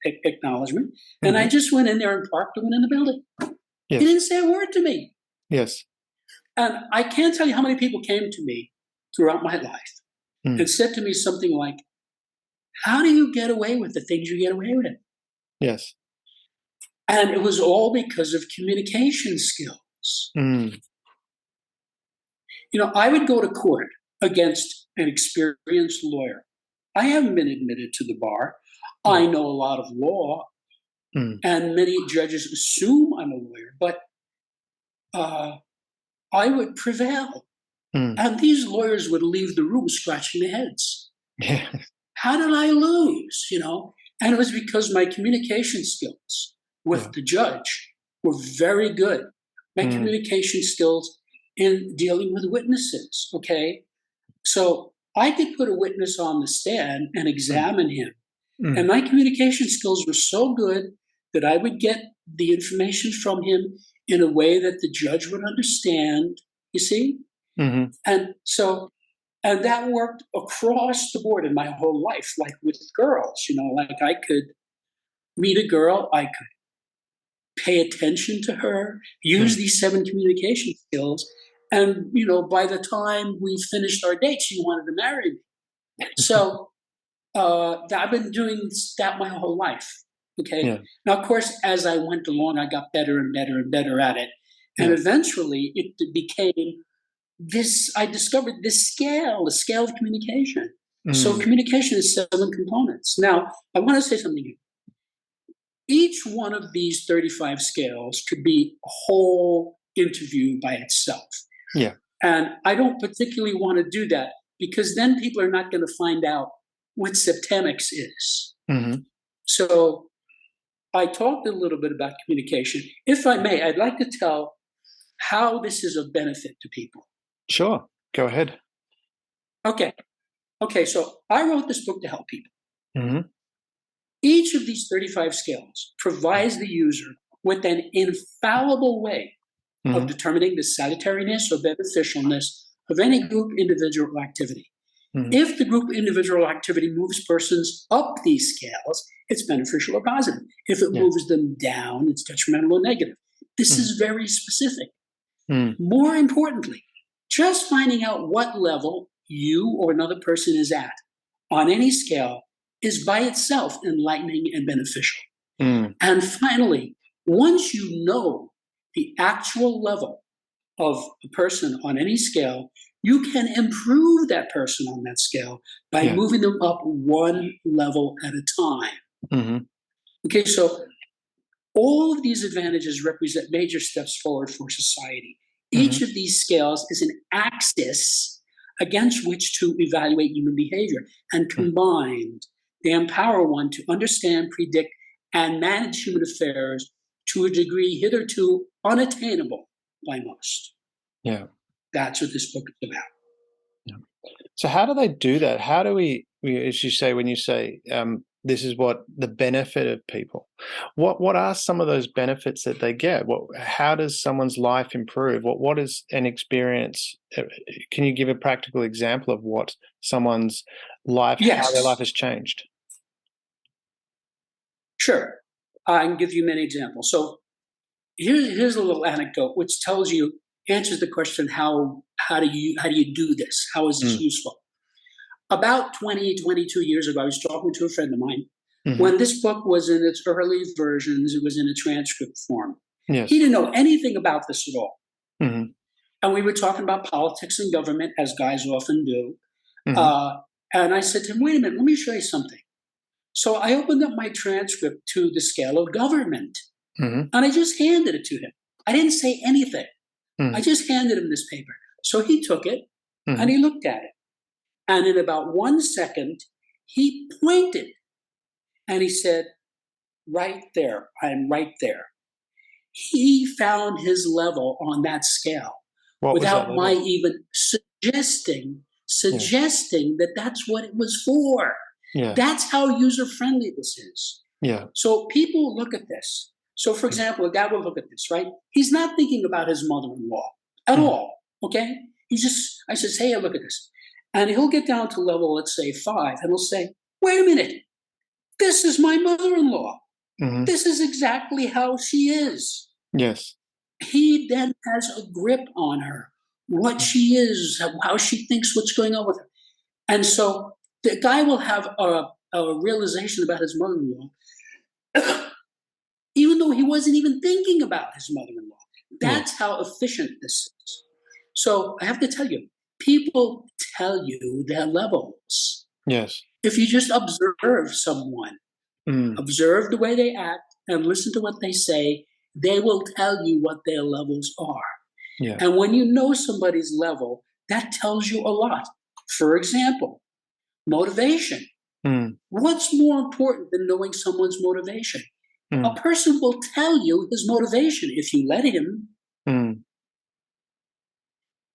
acknowledgement, and I just went in there and parked and went in the building. Yes. He didn't say a word to me. Yes. And I can't tell you how many people came to me throughout my life and said to me something like, how do you get away with the things you get away with? Yes. And it was all because of communication skills. Mm. I would go to court against an experienced lawyer. I haven't been admitted to the bar. I know a lot of law, and many judges assume I'm a lawyer, but I would prevail. And these lawyers would leave the room scratching their heads. Yeah. How did I lose? And it was because my communication skills with the judge were very good. My communication skills in dealing with witnesses, okay? So I could put a witness on the stand and examine him. And my communication skills were so good that I would get the information from him in a way that the judge would understand, you see? And that worked across the board in my whole life, like with girls, like I could meet a girl, I could pay attention to her, use these 7 communication skills. And, by the time we finished our date, she wanted to marry me. So I've been doing that my whole life. Okay. Yeah. Now, of course, as I went along, I got better and better and better at it. And eventually it became I discovered the scale of communication. So communication is 7 components. Now, I want to say something here. Each one of these 35 scales could be a whole interview by itself. Yeah. And I don't particularly want to do that because then people are not going to find out what Septemics is. So I talked a little bit about communication. If I may, I'd like to tell how this is of benefit to people. Sure. Go ahead. Okay. So I wrote this book to help people. Each of these 35 scales provides the user with an infallible way of determining the salutariness or beneficialness of any group, individual, or activity. If the group, individual, or activity moves persons up these scales, it's beneficial or positive. If it moves them down, it's detrimental or negative. This is very specific. More importantly, just finding out what level you or another person is at on any scale is by itself enlightening and beneficial. And finally, once you know the actual level of a person on any scale, you can improve that person on that scale by moving them up one level at a time. Okay, so all of these advantages represent major steps forward for society. Each of these scales is an axis against which to evaluate human behavior, and combined, they empower one to understand, predict, and manage human affairs to a degree hitherto unattainable by most. Yeah. That's what this book is about. Yeah. So how do they do that? How do we, as you say, when you say this is what the benefit of people, what are some of those benefits that they get? How does someone's life improve? What is an experience? Can you give a practical example of what someone's life, how their life has changed? Sure. I can give you many examples. So here's a little anecdote which answers the question, how do you do this? How is this useful? About 22 years ago, I was talking to a friend of mine. When this book was in its early versions, it was in a transcript form. Yes. He didn't know anything about this at all. And we were talking about politics and government, as guys often do. And I said to him, wait a minute, let me show you something. So I opened up my transcript to the scale of government, and I just handed it to him. I didn't say anything. I just handed him this paper. So he took it, and he looked at it. And in about 1 second, he pointed, and he said, right there, I'm right there. He found his level on that scale without my even suggesting that that's what it was for. That's how user-friendly this is. So people look at this. So, for example, a guy will look at this, right? He's not thinking about his mother-in-law at all, okay? I says, hey, look at this. And he'll get down to level, let's say 5, and he'll say, wait a minute, this is my mother-in-law. This is exactly how she is. Yes. He then has a grip on her, what she is, how she thinks, what's going on with her. And so the guy will have a realization about his mother-in-law, even though he wasn't even thinking about his mother-in-law. That's how efficient this is. So I have to tell you, people tell you their levels. Yes. If you just observe someone, observe the way they act and listen to what they say, they will tell you what their levels are. Yeah. And when you know somebody's level, that tells you a lot. For example, motivation. What's more important than knowing someone's motivation? A person will tell you his motivation if you let him. And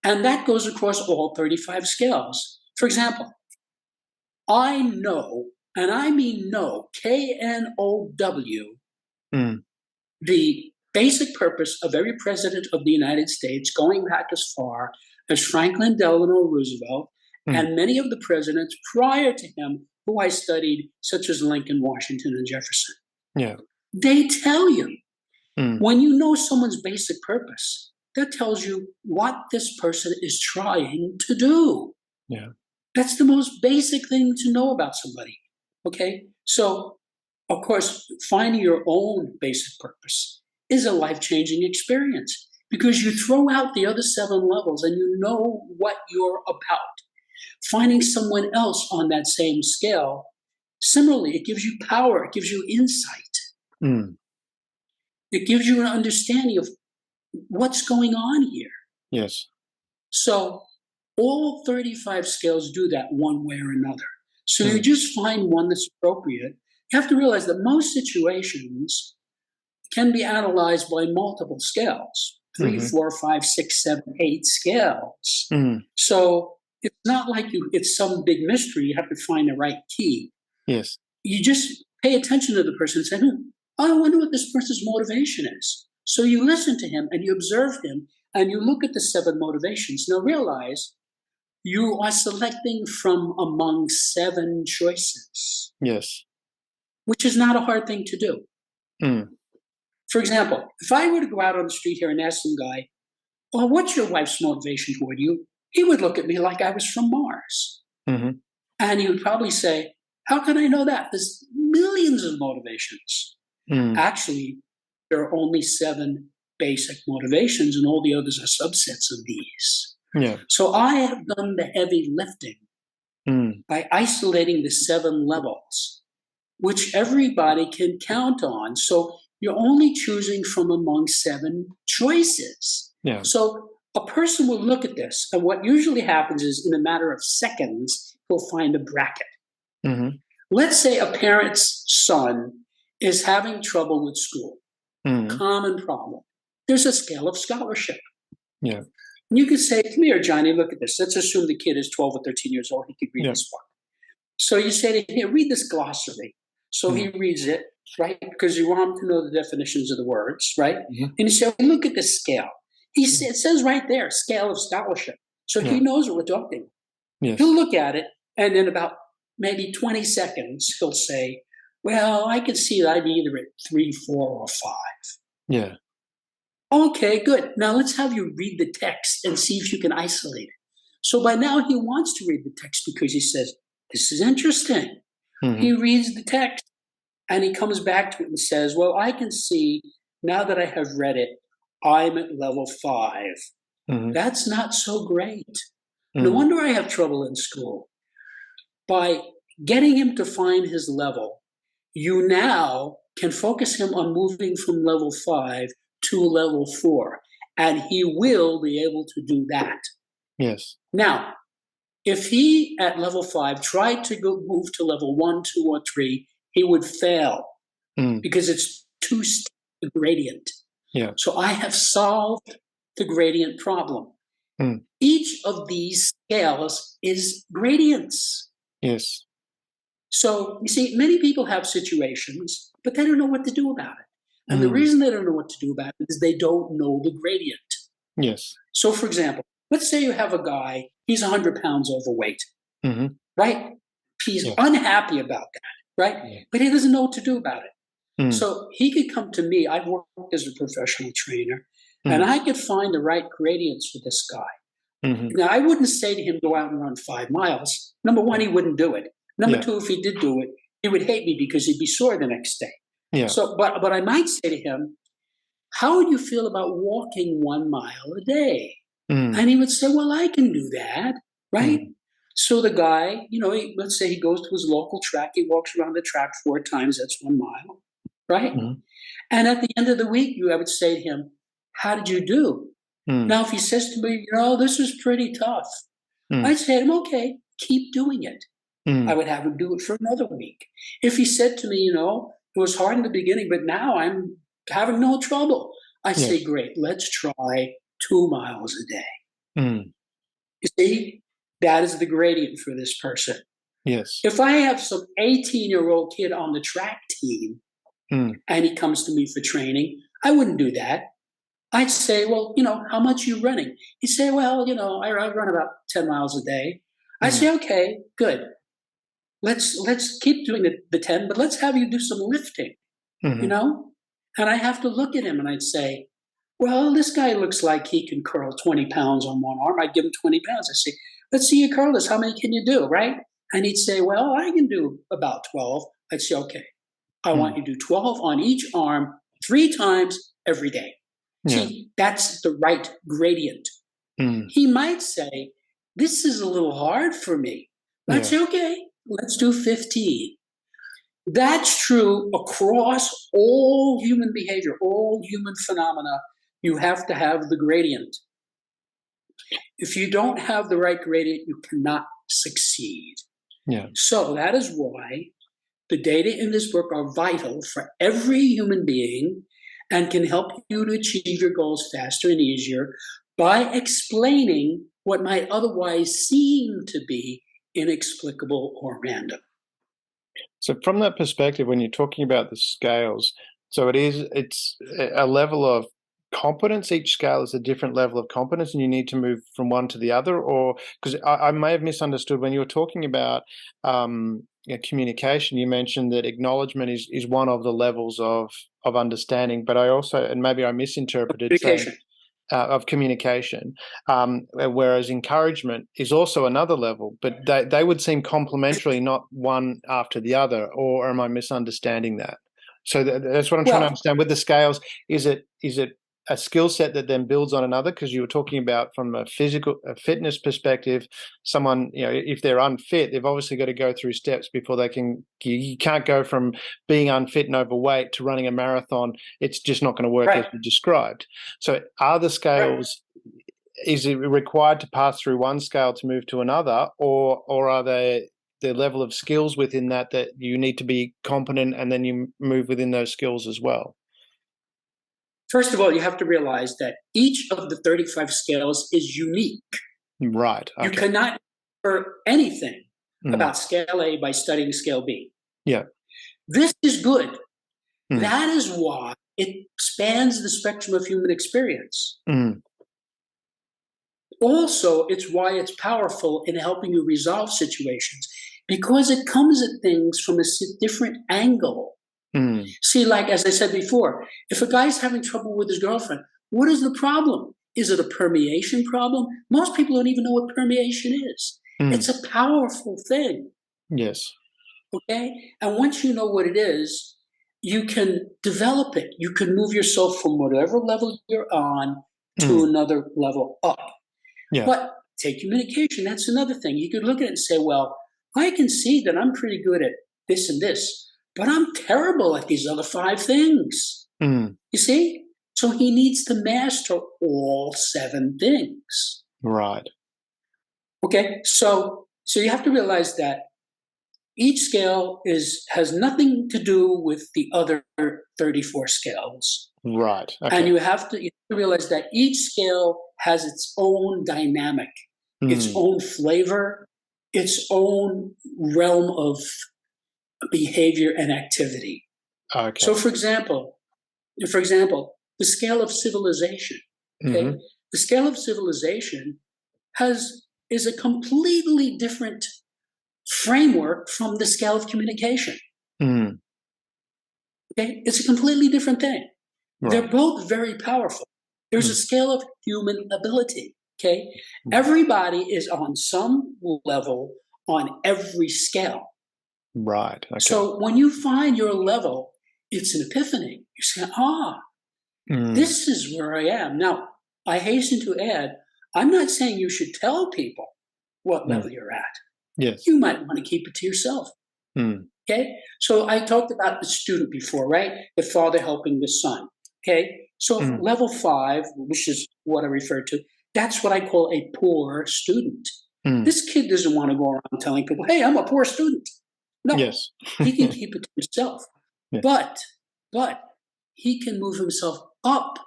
that goes across all 35 scales. For example, I know, and I mean know, K-N-O-W, the basic purpose of every president of the United States, going back as far as Franklin Delano Roosevelt and many of the presidents prior to him who I studied, such as Lincoln, Washington, and Jefferson. Yeah. They tell you, when you know someone's basic purpose, that tells you what this person is trying to do. Yeah. That's the most basic thing to know about somebody. Okay? So, of course, finding your own basic purpose is a life-changing experience because you throw out the other 7 levels and you know what you're about. Finding someone else on that same scale, similarly, it gives you power, it gives you insight. It gives you an understanding of what's going on here. Yes. So all 35 scales do that one way or another. So you just find one that's appropriate. You have to realize that most situations can be analyzed by multiple scales, 3, 4, 5, 6, 7, 8 scales. So it's not like it's some big mystery. You have to find the right key. Yes. You just pay attention to the person and say, I wonder what this person's motivation is. So you listen to him and you observe him and you look at the 7 motivations. Now realize you are selecting from among 7 choices. Yes. Which is not a hard thing to do. For example, if I were to go out on the street here and ask some guy, well, what's your wife's motivation toward you? He would look at me like I was from Mars. And he would probably say, how can I know that? There's millions of motivations. Actually, there are only 7 basic motivations, and all the others are subsets of these. Yeah. So I have done the heavy lifting by isolating the 7 levels, which everybody can count on. So you're only choosing from among 7 choices. Yeah. So a person will look at this, and what usually happens is in a matter of seconds, he'll find a bracket. Let's say a parent's son is having trouble with school. Common problem. There's a scale of scholarship. Yeah. And you could say, come here, Johnny, look at this. Let's assume the kid is 12 or 13 years old. He could read this book. So you say to him, read this glossary. So he reads it, right? Because you want him to know the definitions of the words, right? And you say, look at this scale. It says right there, scale of scholarship. So he knows what we're talking about. Yes. He'll look at it, and in about maybe 20 seconds, he'll say, well, I can see that I'm either at 3, 4, or 5. Yeah. Okay, good. Now let's have you read the text and see if you can isolate it. So by now he wants to read the text because he says, this is interesting. He reads the text and he comes back to it and says, well, I can see now that I have read it, I'm at level 5. That's not so great. No wonder I have trouble in school. By getting him to find his level, you now can focus him on moving from level 5 to level 4, and he will be able to do that. Yes. Now, if he at level 5 tried to move to level 1, 2, or 3, he would fail because it's too steep a gradient. Yeah. So I have solved the gradient problem. Each of these scales is gradients. Yes. So, you see, many people have situations, but they don't know what to do about it. And the reason they don't know what to do about it is they don't know the gradient. Yes. So, for example, let's say you have a guy, he's 100 pounds overweight, right? He's unhappy about that, right? Yeah. But he doesn't know what to do about it. So he could come to me. I've worked as a professional trainer, and I could find the right gradients for this guy. Now, I wouldn't say to him, go out and run 5 miles. Number one, he wouldn't do it. Number two, if he did do it, he would hate me because he'd be sore the next day. Yeah. So, but I might say to him, how would you feel about walking 1 mile a day? And he would say, well, I can do that, right? So the guy, let's say he goes to his local track, he walks around the track 4 times, that's 1 mile, right? And at the end of the week, I would say to him, how did you do? Now, if he says to me, this is pretty tough, I'd say to him, okay, keep doing it. I would have him do it for another week. If he said to me, it was hard in the beginning, but now I'm having no trouble, I say, great, let's try 2 miles a day. You see, that is the gradient for this person. Yes. If I have some 18-year-old kid on the track team and he comes to me for training, I wouldn't do that. I'd say, well, how much are you running? He'd say, well, I run about 10 miles a day. I'd say, okay, good. Let's keep doing the 10, but let's have you do some lifting, And I have to look at him and I'd say, well, this guy looks like he can curl 20 pounds on one arm. I'd give him 20 pounds. I'd say, let's see you curl this. How many can you do, right? And he'd say, well, I can do about 12. I'd say, okay, I want you to do 12 on each arm 3 times every day. Yeah. See, that's the right gradient. He might say, this is a little hard for me. I'd say, okay, let's do 15. That's true across all human behavior, all human phenomena. You have to have the gradient. If you don't have the right gradient, you cannot succeed. Yeah. So that is why the data in this book are vital for every human being and can help you to achieve your goals faster and easier by explaining what might otherwise seem to be inexplicable or random. So from that perspective, when you're talking about the scales, so it's a level of competence. Each scale is a different level of competence and you need to move from one to the other, or because I may have misunderstood when you were talking about communication, you mentioned that acknowledgement is one of the levels of understanding, but I also, and maybe I misinterpreted, saying of communication, whereas encouragement is also another level, but they would seem complementary, not one after the other, or am I misunderstanding that? So that's what I'm trying to understand with the scales. Is it a skill set that then builds on another? Because you were talking about from a fitness perspective, someone, if they're unfit, they've obviously got to go through steps before they can. You can't go from being unfit and overweight to running a marathon. It's just not going to work as you described. So are the scales, is it required to pass through one scale to move to another, or are they the level of skills within that you need to be competent and then you move within those skills as well? First of all, you have to realize that each of the 35 scales is unique. Right. Okay. You cannot learn anything about scale A by studying scale B. Yeah. This is good. That is why it spans the spectrum of human experience. Also, it's why it's powerful in helping you resolve situations, because it comes at things from a different angle. See, like as I said before, if a guy's having trouble with his girlfriend, what is the problem? Is it a permeation problem? Most people don't even know what permeation is. It's a powerful thing. Yes. Okay? And once you know what it is, you can develop it. You can move yourself from whatever level you're on to another level up. Yeah. But take communication, that's another thing. You could look at it and say, well, I can see that I'm pretty good at this and this, but I'm terrible at these other 5 things. You see? So he needs to master all 7 things. Right. Okay, so you have to realize that each scale has nothing to do with the other 34 scales. Right. Okay. And you have to realize that each scale has its own dynamic, its own flavor, its own realm of behavior and activity. Okay. So, for example, For example, the scale of civilization. Okay, Mm-hmm. the scale of civilization is a completely different framework from the scale of communication. Mm. Okay, it's a completely different thing. They're Right. both very powerful. There's a Mm. scale of human ability. Okay, Mm. everybody is on some level on every scale. Right. Okay. So when you find your level, it's an epiphany. You say, Mm. this is where I am. Now, I hasten to add, I'm not saying you should tell people what Mm. level you're at. Yes. You might want to keep it to yourself. Mm. Okay. So I talked about the student before, right? The father helping the son. Okay. So Mm. level 5, which is what I refer to, that's what I call a poor student. Mm. This kid doesn't want to go around telling people, hey, I'm a poor student. No, Yes. he can keep it to himself. Yes. But he can move himself up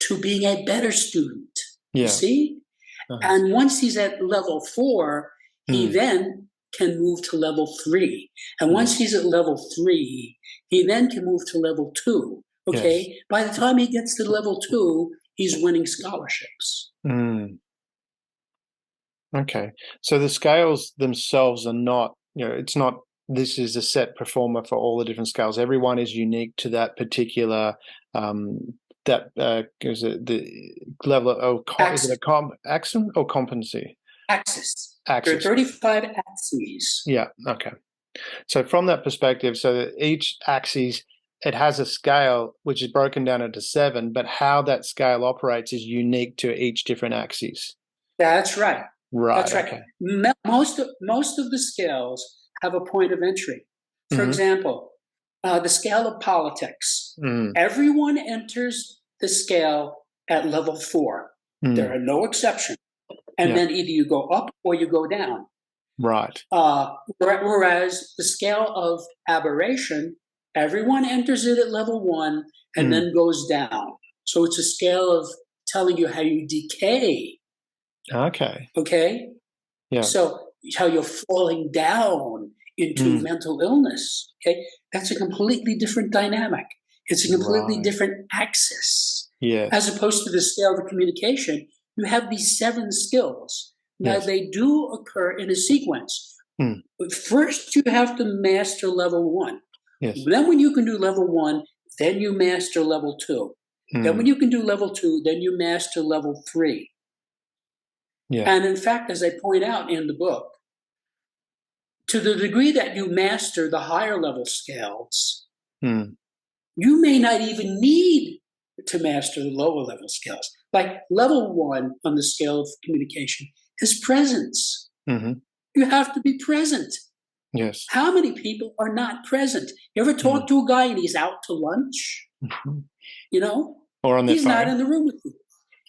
to being a better student. You Yeah. see? Nice. And once he's at level 4, he Mm. then can move to level 3. And once he's at level 3, he then can move to level 2. Okay? Yes. By the time he gets to level 2, he's winning scholarships. Mm. Okay. So the scales themselves are not, it's not, this is a set performer for all the different scales. Everyone is unique to that particular, is it the level of, is it a axon or competency? Axis. There are Axis. 35 axes. Yeah. Okay. So from that perspective, so that each axis, it has a scale which is broken down into 7, but how that scale operates is unique to each different axis. That's right. Right. That's right. Okay. Most of the scales have a point of entry. For Mm-hmm. example, the scale of politics. Mm. Everyone enters the scale at level 4. Mm. There are no exceptions. And then either you go up or you go down. Right. Whereas the scale of aberration, everyone enters it at level 1 and then goes down. So it's a scale of telling you how you decay. Okay. Okay? Yeah. So how you're falling down into mental illness. Okay? That's a completely different dynamic. It's a completely different axis. Yes. As opposed to the scale of communication, you have these 7 skills. Now, they do occur in a sequence. But first, you have to master level 1. Yes. Then when you can do level 1, then you master level 2. Then when you can do level 2, then you master level 3. Yeah. And in fact, as I point out in the book, to the degree that you master the higher level scales, you may not even need to master the lower level scales. Like level 1 on the scale of communication is presence. You have to be present. Yes. How many people are not present? You ever talk to a guy and he's out to lunch? Or on their He's phone. not in the room with you.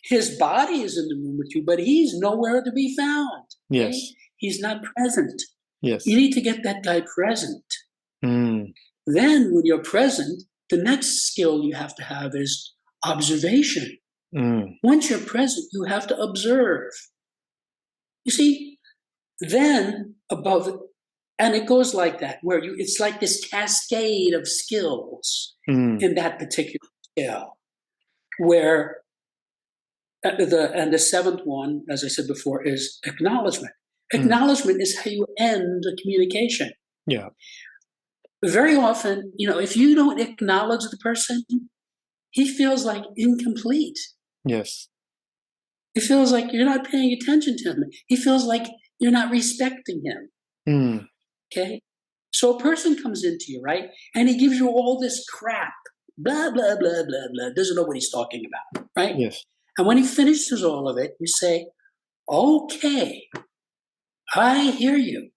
His body is in the room with you, but he's nowhere to be found. Okay? Yes. He's not present. Yes. You need to get that guy present. Then when you're present, the next skill you have to have is observation. Once you're present, you have to observe. You see, then above it, and it goes like that, where it's like this cascade of skills in that particular scale, where the 7th one, as I said before, is acknowledgement. Acknowledgement is how you end a communication. Yeah. Very often, if you don't acknowledge the person, he feels like incomplete. Yes. He feels like you're not paying attention to him. He feels like you're not respecting him. Okay? So a person comes into you, right? And he gives you all this crap. Blah, blah, blah, blah, blah. Doesn't know what he's talking about, right? Yes. And when he finishes all of it, you say, okay, I hear you.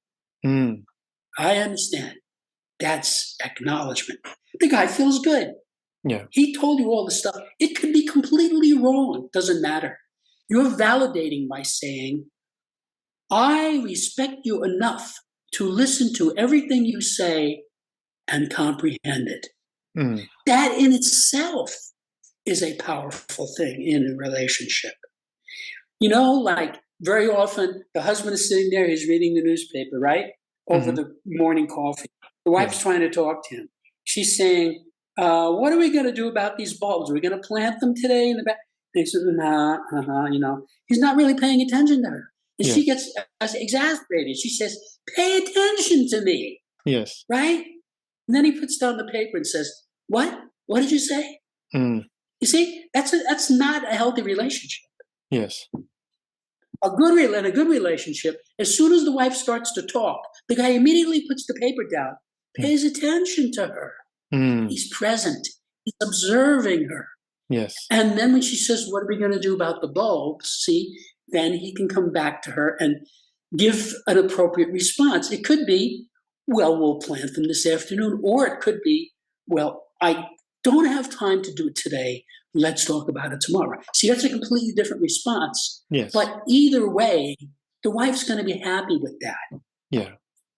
I understand. That's acknowledgement. The guy feels good. Yeah. He told you all the stuff. It could be completely wrong. Doesn't matter. You're validating by saying, I respect you enough to listen to everything you say and comprehend it. That in itself is a powerful thing in a relationship. Like very often the husband is sitting there, he's reading the newspaper, right? Over the morning coffee. The wife's trying to talk to him. She's saying, what are we going to do about these bulbs? Are we going to plant them today in the back? They said, nah, he's not really paying attention to her. And Yes. she gets exasperated. She says, pay attention to me, Yes. right? And then he puts down the paper and says, what? What did you say? Mm. You see, that's not a healthy relationship. Yes. A good relationship, as soon as the wife starts to talk, the guy immediately puts the paper down, pays attention to her. Mm. He's present. He's observing her. Yes. And then when she says, what are we going to do about the bulbs? See, then he can come back to her and give an appropriate response. It could be, well, we'll plant them this afternoon. Or it could be, well, I don't have time to do it today. Let's talk about it tomorrow. See, that's a completely different response. Yes. But either way, the wife's going to be happy with that. Yeah.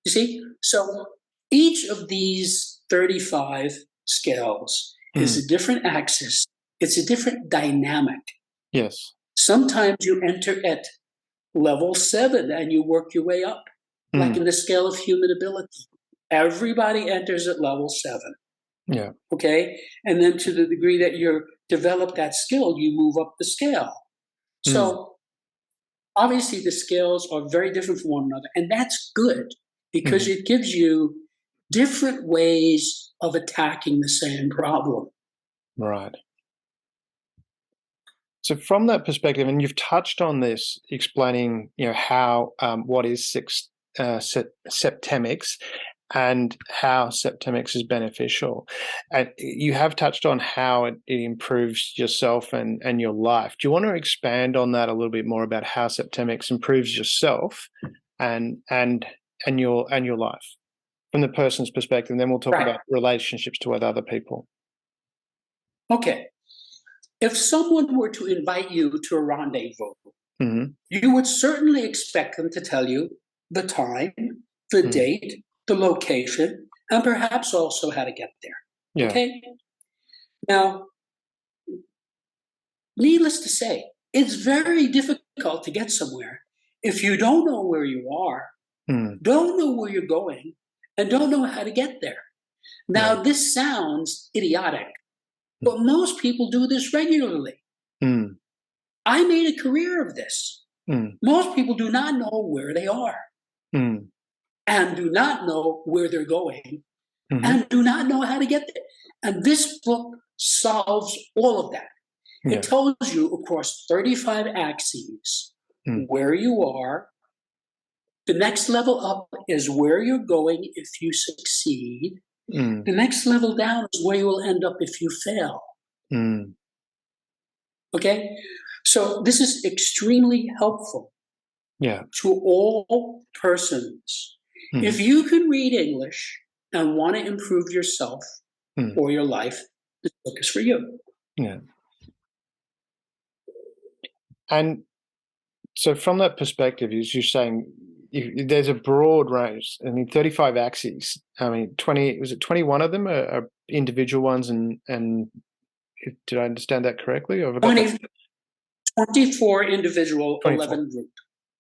You see? So each of these 35 skills is a different axis. It's a different dynamic. Yes. Sometimes you enter at level 7 and you work your way up, like in the scale of human ability. Everybody enters at level 7. Yeah. Okay? And then to the degree that you're developed that skill, you move up the scale. So obviously the scales are very different from one another. And that's good because it gives you different ways of attacking the same problem. Right. So from that perspective, and you've touched on this, explaining, how what is Septemics and how Septemics is beneficial, and you have touched on how it improves yourself and your life. Do you want to expand on that a little bit more about how Septemics improves yourself and your life from the person's perspective? And then we'll talk about relationships with other people. Okay. If someone were to invite you to a rendezvous, you would certainly expect them to tell you the time, the date, the location, and perhaps also how to get there. Yeah. Okay? Now, needless to say, it's very difficult to get somewhere if you don't know where you are, don't know where you're going, and don't know how to get there. Now, this sounds idiotic, but most people do this regularly. I made a career of this. Most people do not know where they are and do not know where they're going and do not know how to get there. And this book solves all of that. It tells you across 35 axes where you are. The next level up is where you're going if you succeed. The next level down is where you will end up if you fail. Okay? So this is extremely helpful to all persons. If you can read English and want to improve yourself or your life, this book is for you. Yeah. And so from that perspective, as you're saying, there's a broad range. 35 axes. 21 of them are individual ones, and did I understand that correctly? 24 individual, 24. 11 group.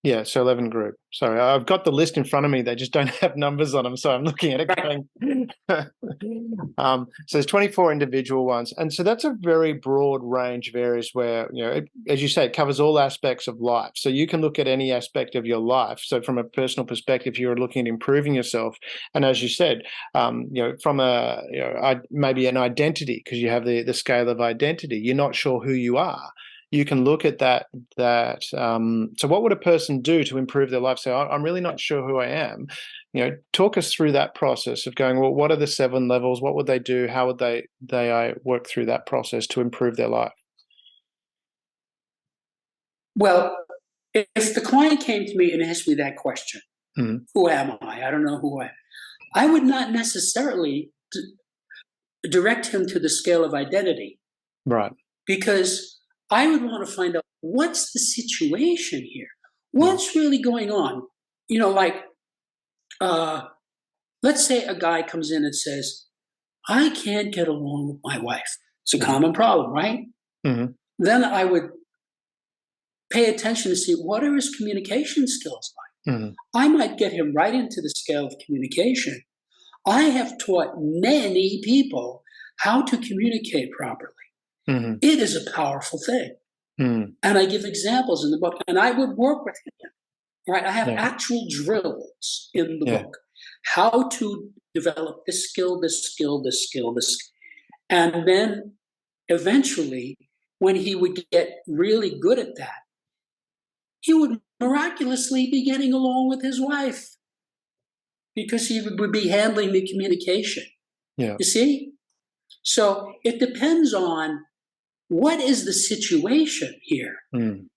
Yeah, so 11 group. Sorry, I've got the list in front of me. They just don't have numbers on them, so I'm looking at it going. So there's 24 individual ones, and so that's a very broad range of areas where, as you say, it covers all aspects of life. So you can look at any aspect of your life. So from a personal perspective, you're looking at improving yourself, and as you said, from maybe an identity, because you have the scale of identity. You're not sure who you are. You can look at that. So what would a person do to improve their life? So I'm really not sure who I am. Talk us through that process of going, well, what are the 7 levels? What would they do? How would they work through that process to improve their life? Well, if the client came to me and asked me that question, who am I? I don't know who I am. I would not necessarily direct him to the scale of identity. Right. Because I would want to find out what's the situation here? What's really going on? Let's say a guy comes in and says, I can't get along with my wife. It's a common problem, right? Then I would pay attention to see what are his communication skills like. I might get him right into the scale of communication. I have taught many people how to communicate properly. Mm-hmm. It is a powerful thing. Mm. And I give examples in the book, and I would work with him. Right? I have Yeah. actual drills in the Yeah. book. How to develop this skill, this skill, this skill, this skill. And then eventually, when he would get really good at that, he would miraculously be getting along with his wife because he would be handling the communication. Yeah. You see? So it depends on what is the situation here. Mm.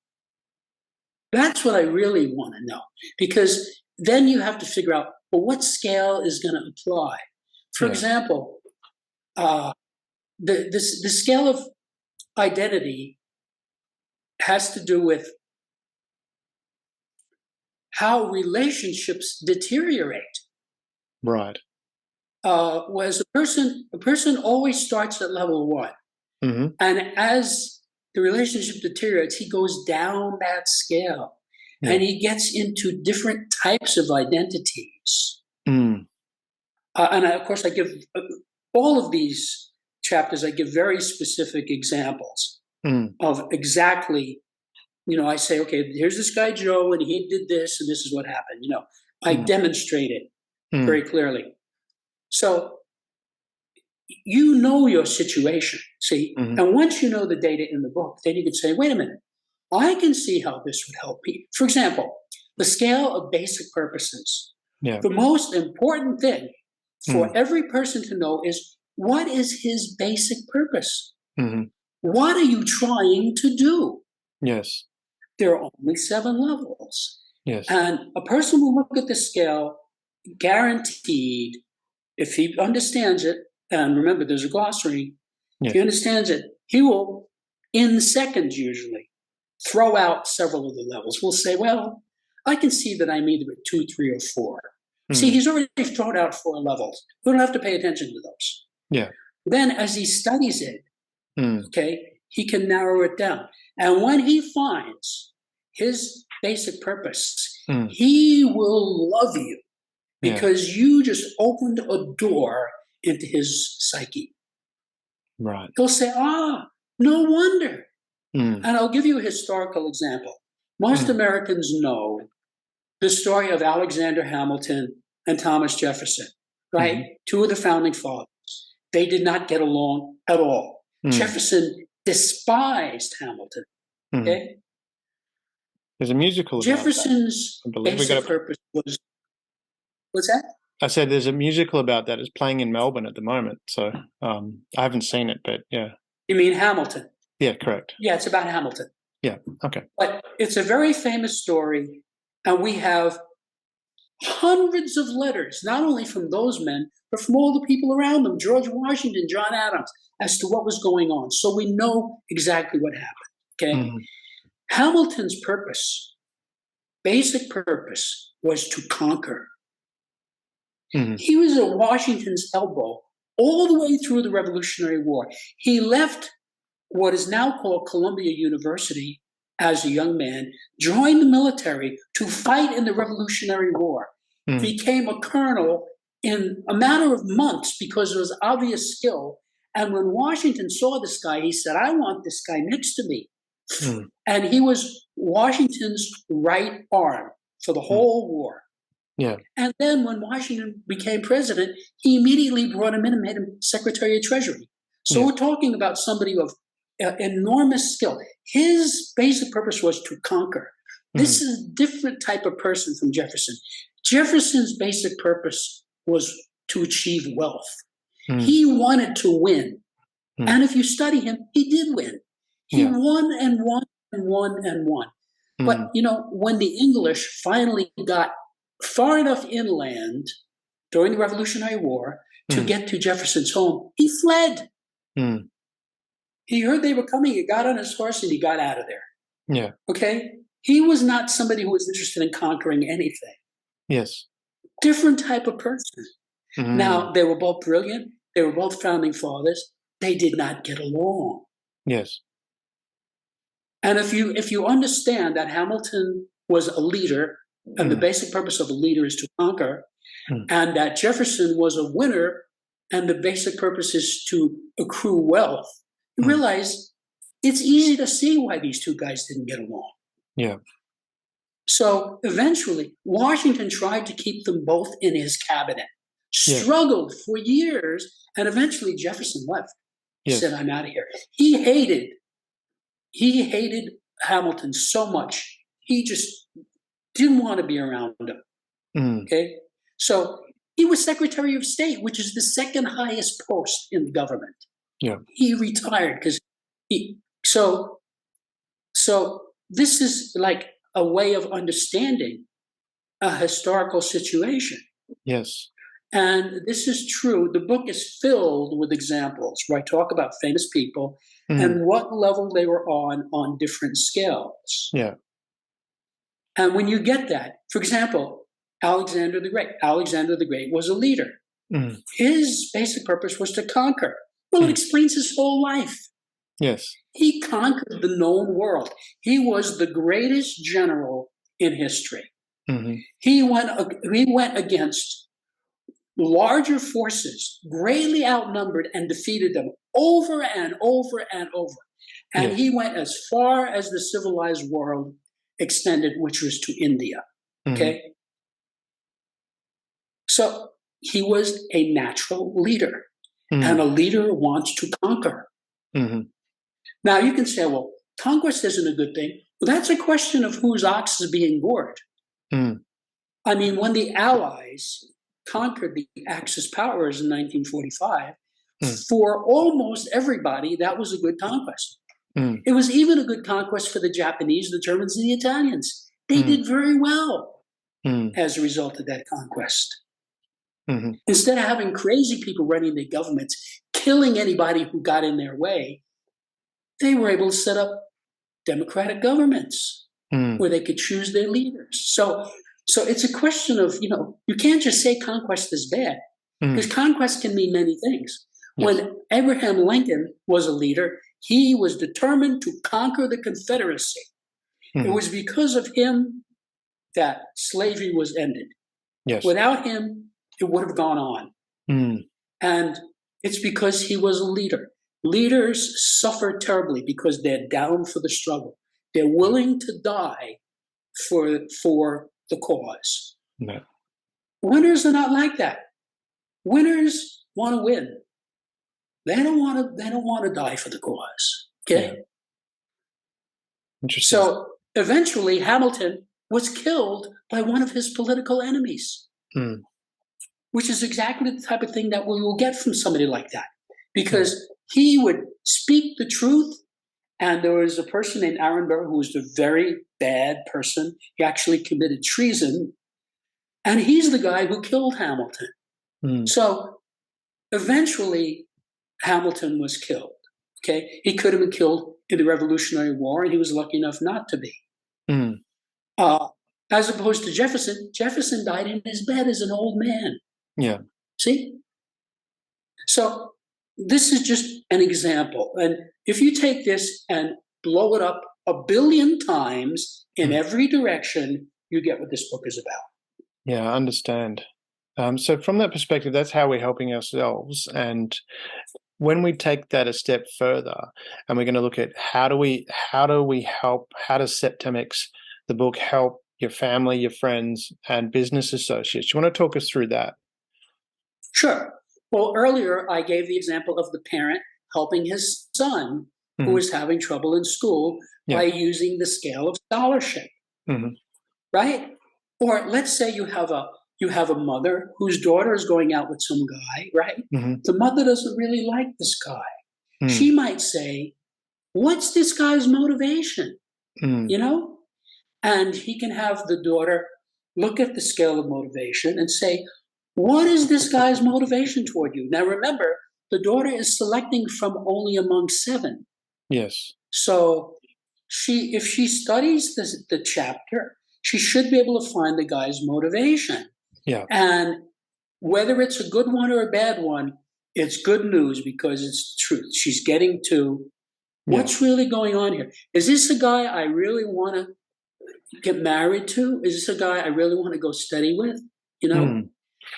That's what I really want to know, because then you have to figure out, well, what scale is going to apply? For example, the scale of identity has to do with how relationships deteriorate. Right. Whereas a person always starts at level 1. Mm-hmm. And as the relationship deteriorates, he goes down that scale. Yeah. And he gets into different types of identities. Mm. And of course, I give all of these chapters, I give very specific examples of exactly, I say, okay, here's this guy, Joe, and he did this, and this is what happened. I demonstrate it very clearly. So you know your situation, see? Mm-hmm. And once you know the data in the book, then you can say, wait a minute, I can see how this would help me. For example, the scale of basic purposes. Yeah. The most important thing for every person to know is, what is his basic purpose? Mm-hmm. What are you trying to do? Yes. There are only 7 levels. Yes. And a person will look at the scale, guaranteed, if he understands it, and remember, there's a glossary, if he understands it, he will, in seconds usually, throw out several of the levels. We'll say, well, I can see that I'm either at 2, 3, or 4. See, he's already thrown out 4 levels. We don't have to pay attention to those. Yeah. Then as he studies it, okay, he can narrow it down. And when he finds his basic purpose, he will love you because you just opened a door into his psyche. Right. He'll say, no wonder. Mm. And I'll give you a historical example. Most Americans know the story of Alexander Hamilton and Thomas Jefferson, right? Mm-hmm. 2 of the founding fathers. They did not get along at all. Jefferson despised Hamilton. Okay? There's a musical about Jefferson's that. basic purpose was, what's that? I said there's a musical about that. It's playing in Melbourne at the moment. So I haven't seen it, but yeah. You mean Hamilton? Yeah, correct. Yeah, it's about Hamilton. Yeah, okay. But it's a very famous story, and we have hundreds of letters, not only from those men, but from all the people around them, George Washington, John Adams, as to what was going on. So we know exactly what happened, okay? Hamilton's purpose, basic purpose, was to conquer. He was at Washington's elbow all the way through the Revolutionary War. He left what is now called Columbia University as a young man, joined the military to fight in the Revolutionary War, became a colonel in a matter of months because of his obvious skill. And when Washington saw this guy, he said, I want this guy next to me. And he was Washington's right arm for the whole war. Yeah. And then when Washington became president, he immediately brought him in and made him Secretary of Treasury. So we're talking about somebody of enormous skill. His basic purpose was to conquer. This is a different type of person from Jefferson. Jefferson's basic purpose was to achieve wealth. He wanted to win. And if you study him, he did win. He won and won and won and won. But, when the English finally got far enough inland during the Revolutionary War to get to Jefferson's home, he fled. He heard they were coming, he got on his horse, and he got out of there. Yeah. Okay? He was not somebody who was interested in conquering anything. Yes. Different type of person. Now, they were both brilliant. They were both founding fathers. They did not get along. Yes. And if you understand that Hamilton was a leader, and the basic purpose of a leader is to conquer, and that Jefferson was a winner and the basic purpose is to accrue wealth, you Mm. realize it's easy to see why these two guys didn't get along. Yeah. So eventually, Washington tried to keep them both in his cabinet, Yeah. struggled for years, and eventually Jefferson left. He Yes. said, "I'm out of here." He hated Hamilton so much. He just didn't want to be around him. Mm. Okay. So he was Secretary of State, which is the second highest post in the government. Yeah. He retired because so this is like a way of understanding a historical situation. Yes. And this is true. The book is filled with examples where I talk about famous people and what level they were on different scales. Yeah. And when you get that, for example, Alexander the Great. Alexander the Great was a leader. Mm. His basic purpose was to conquer. Well, it explains his whole life. Yes. He conquered the known world. He was the greatest general in history. Mm-hmm. He went against larger forces, greatly outnumbered, and defeated them over and over and over. And Yes. he went as far as the civilized world extended, which was to India. Okay? So he was a natural leader, and a leader wants to conquer. Mm-hmm. Now, you can say, well, conquest isn't a good thing. Well, that's a question of whose ox is being gored. Mm. I mean, when the Allies conquered the Axis powers in 1945, for almost everybody, that was a good conquest. It was even a good conquest for the Japanese, the Germans, and the Italians. They did very well as a result of that conquest. Mm-hmm. Instead of having crazy people running their governments, killing anybody who got in their way, they were able to set up democratic governments where they could choose their leaders. So it's a question of, you can't just say conquest is bad, because conquest can mean many things. Yes. When Abraham Lincoln was a leader, he was determined to conquer the Confederacy. It was because of him that slavery was ended. Yes. Without him, it would have gone on. And it's because he was a leader. Leaders suffer terribly because they're down for the struggle. They're willing to die for the cause. No. Winners are not like that. Winners want to win. They don't want to die for the cause. Okay. Yeah. Interesting. So eventually Hamilton was killed by one of his political enemies, which is exactly the type of thing that we will get from somebody like that, because he would speak the truth. And there was a person named Aaron Burr who was a very bad person. He actually committed treason. And he's the guy who killed Hamilton. So eventually Hamilton was killed. Okay. He could have been killed in the Revolutionary War, and he was lucky enough not to be. As opposed to Jefferson. Jefferson died in his bed as an old man. Yeah. See? So this is just an example. And if you take this and blow it up 1 billion times in every direction, you get what this book is about. Yeah, I understand. So from that perspective, that's how we're helping ourselves. And when we take that a step further, and we're going to look at how does Septemics, the book, help your family, your friends, and business associates? You want to talk us through that? Sure. Well, earlier I gave the example of the parent helping his son who was having trouble in school by using the scale of scholarship, right? Or let's say you have a mother whose daughter is going out with some guy, right? The mother doesn't really like this guy. She might say, "What's this guy's motivation?" And he can have the daughter look at the scale of motivation and say, "What is this guy's motivation toward you?" Now, remember, the daughter is selecting from only among 7. Yes. So if she studies the chapter, she should be able to find the guy's motivation. Yeah. And whether it's a good one or a bad one, it's good news because it's the truth. She's getting to what's really going on here. Is this a guy I really want to get married to? Is this a guy I really want to go study with?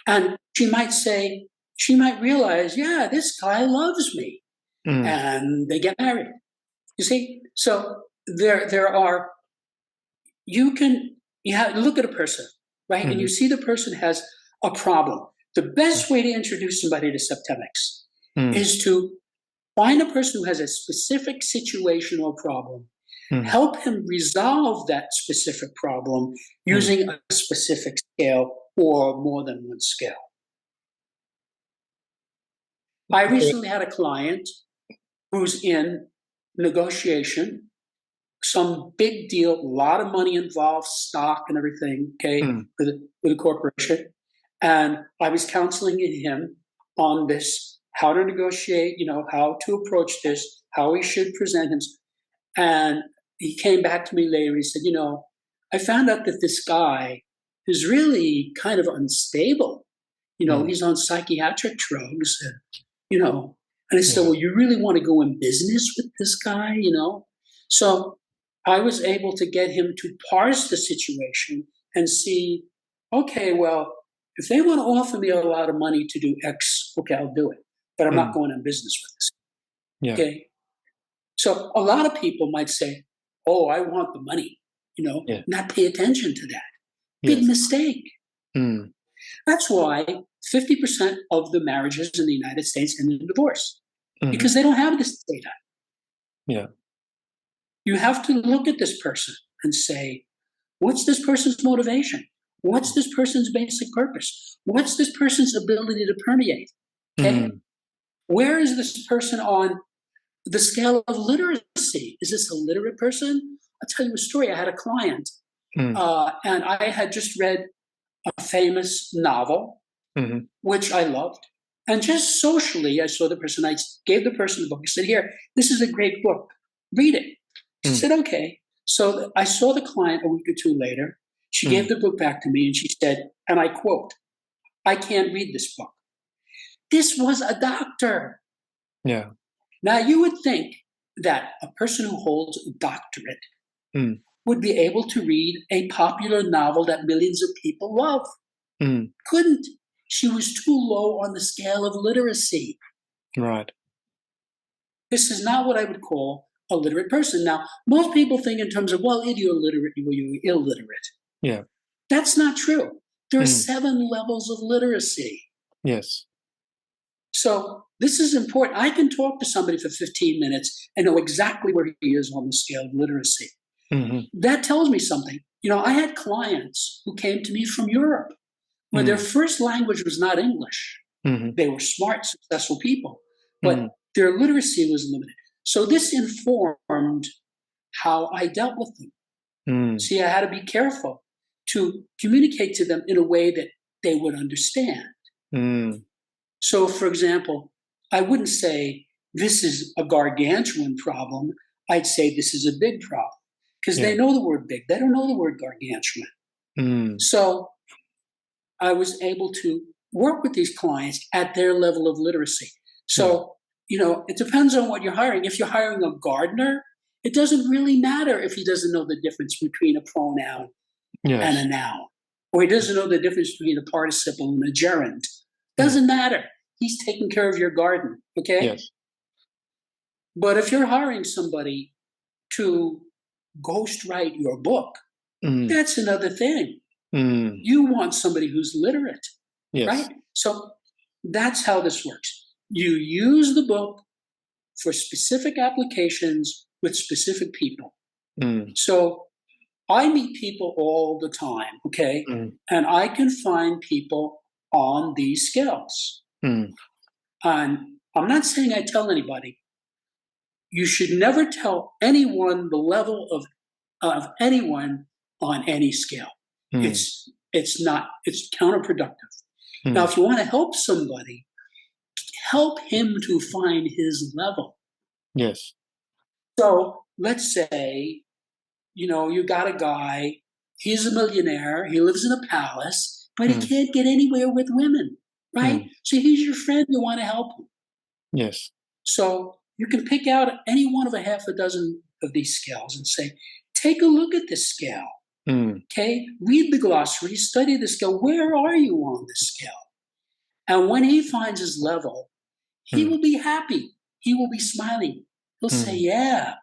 And she might say, she might realize, yeah, this guy loves me, and they get married. You see, so there are, you have to look at a person, right, and you see the person has a problem. The best way to introduce somebody to Septemics is to find a person who has a specific situational problem, help him resolve that specific problem using a specific scale or more than one scale. I recently had a client who's in negotiation, some big deal, a lot of money involved, stock and everything, okay, with a corporation. And I was counseling him on this, how to negotiate, how to approach this, how he should present himself. And he came back to me later. He said, I found out that this guy is really kind of unstable. He's on psychiatric drugs, and I said, well, you really want to go in business with this guy, So I was able to get him to parse the situation and see, okay, well, if they want to offer me a lot of money to do X, okay, I'll do it. But I'm not going in business with this. Yeah. Okay. So a lot of people might say, oh, I want the money, not pay attention to that. Big mistake. That's why 50% of the marriages in the United States end in divorce, because they don't have this data. Yeah. You have to look at this person and say, what's this person's motivation? What's this person's basic purpose? What's this person's ability to permeate? Okay. Where is this person on the scale of literacy? Is this a literate person? I'll tell you a story. I had a client, and I had just read a famous novel, which I loved. And just socially, I saw the person, I gave the person the book. I said, here, this is a great book. Read it. She said, okay. So I saw the client a week or two later. She gave the book back to me and she said, and I quote, I can't read this book. This was a doctor. Yeah. Now, you would think that a person who holds a doctorate would be able to read a popular novel that millions of people love. Couldn't. She was too low on the scale of literacy. Right. This is not what I would call a literate person. Now, most people think in terms of, well, either you're literate or you're illiterate. Yeah. That's not true. There are 7 levels of literacy. Yes. So this is important. I can talk to somebody for 15 minutes and know exactly where he is on the scale of literacy. That tells me something. I had clients who came to me from Europe where their first language was not English. They were smart, successful people, but their literacy was limited. So this informed how I dealt with them. See, I had to be careful to communicate to them in a way that they would understand. So, for example, I wouldn't say this is a gargantuan problem. I'd say this is a big problem because they know the word big. They don't know the word gargantuan. So I was able to work with these clients at their level of literacy. So, it depends on what you're hiring. If you're hiring a gardener, it doesn't really matter if he doesn't know the difference between a pronoun and a noun, or he doesn't know the difference between a participle and a gerund. Doesn't matter. He's taking care of your garden, okay? Yes. But if you're hiring somebody to ghostwrite your book, that's another thing. You want somebody who's literate, right? So that's how this works. You use the book for specific applications with specific people. So I meet people all the time, okay? And I can find people on these scales. And I'm not saying I tell anybody. You should never tell anyone the level of anyone on any scale. It's counterproductive. Now, if you want to help somebody, help him to find his level. Yes. So let's say, you got a guy, he's a millionaire, he lives in a palace, but he can't get anywhere with women, right? So he's your friend, you want to help him. Yes. So you can pick out any one of a half a dozen of these scales and say, take a look at this scale. Okay, read the glossary, study the scale. Where are you on this scale? And when he finds his level, he will be happy. He will be smiling. He'll say, yeah,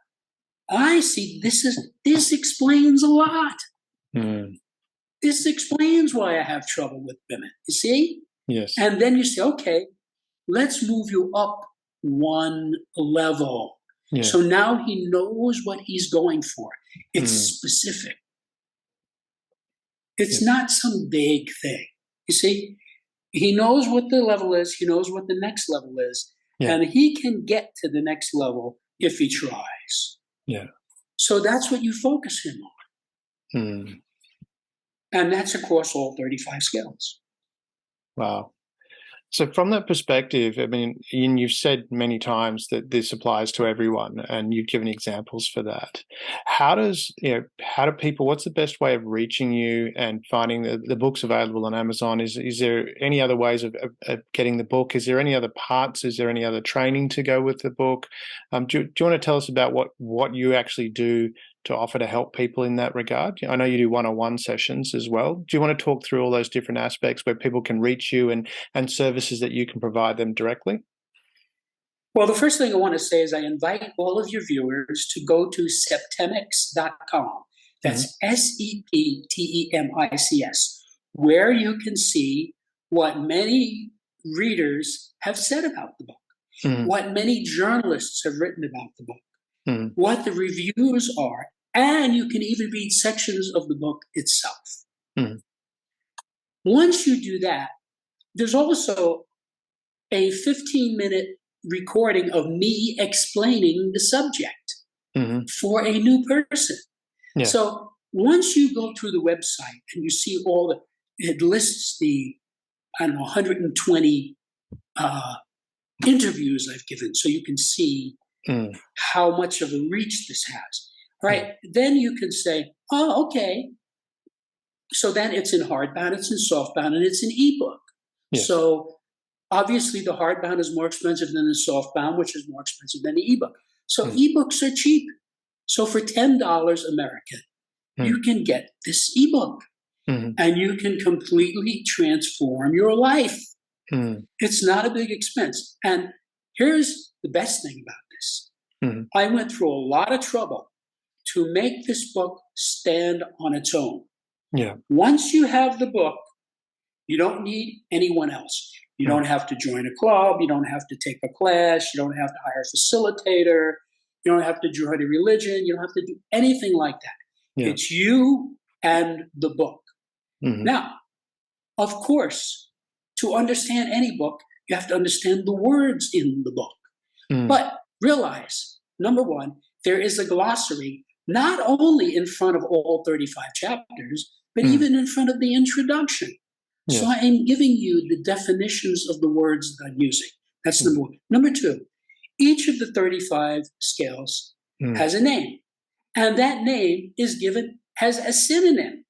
I see. This explains a lot. This explains why I have trouble with women. You see? Yes. And then you say, okay, let's move you up one level. Yeah. So now he knows what he's going for. It's specific. It's not some vague thing. You see? He knows what the level is. He knows what the next level is. Yeah. And he can get to the next level if he tries. Yeah. So that's what you focus him on. And that's across all 35 skills. Wow. So from that perspective, I mean, Ian, you've said many times that this applies to everyone, and you've given examples for that. How do people, what's the best way of reaching you and finding the books available on Amazon? Is there any other ways of getting the book? Is there any other parts? Is there any other training to go with the book? Do you want to tell us about what you actually do to offer to help people in that regard? I know you do one-on-one sessions as well. Do you want to talk through all those different aspects where people can reach you and services that you can provide them directly? Well, the first thing I want to say is I invite all of your viewers to go to septemics.com. That's SEPTEMICS, where you can see what many readers have said about the book, what many journalists have written about the book, what the reviews are, and you can even read sections of the book itself. Once you do that, there's also a 15-minute recording of me explaining the subject for a new person. Yeah. So once you go through the website and you see it lists the, 120 interviews I've given, so you can see how much of a reach this has. Right? Then you can say, oh, okay. So then it's in hardbound, it's in softbound, and it's in ebook. Yes. So obviously the hardbound is more expensive than the softbound, which is more expensive than the ebook. So ebooks are cheap. So for $10 American, you can get this ebook and you can completely transform your life. It's not a big expense. And here's the best thing about this. I went through a lot of trouble to make this book stand on its own. Yeah. Once you have the book, you don't need anyone else. You don't have to join a club. You don't have to take a class. You don't have to hire a facilitator. You don't have to join a religion. You don't have to do anything like that. Yeah. It's you and the book. Now, of course, to understand any book, you have to understand the words in the book. But realize, number one, there is a glossary not only in front of all 35 chapters, but even in front of the introduction. Yeah. So I'm giving you the definitions of the words that I'm using. That's number one. Number two, each of the 35 scales has a name. And that name is given as a synonym.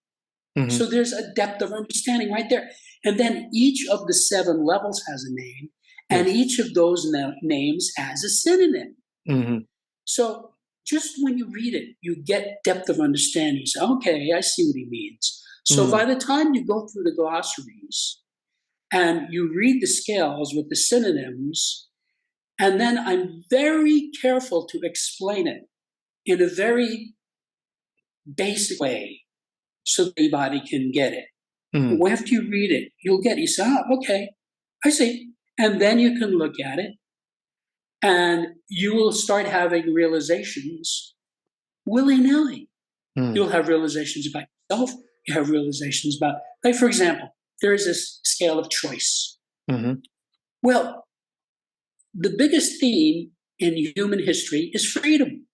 So there's a depth of understanding right there. And then each of the 7 levels has a name. And each of those names has a synonym. So just when you read it, you get depth of understanding. You say, okay, I see what he means. So by the time you go through the glossaries and you read the scales with the synonyms, and then I'm very careful to explain it in a very basic way so that anybody can get it. After you read it, you'll get it. You say, oh, okay, I see. And then you can look at it and you will start having realizations willy-nilly. You'll have realizations about yourself. You have realizations about, like, for example, there is this scale of choice. Well, the biggest theme in human history is freedom.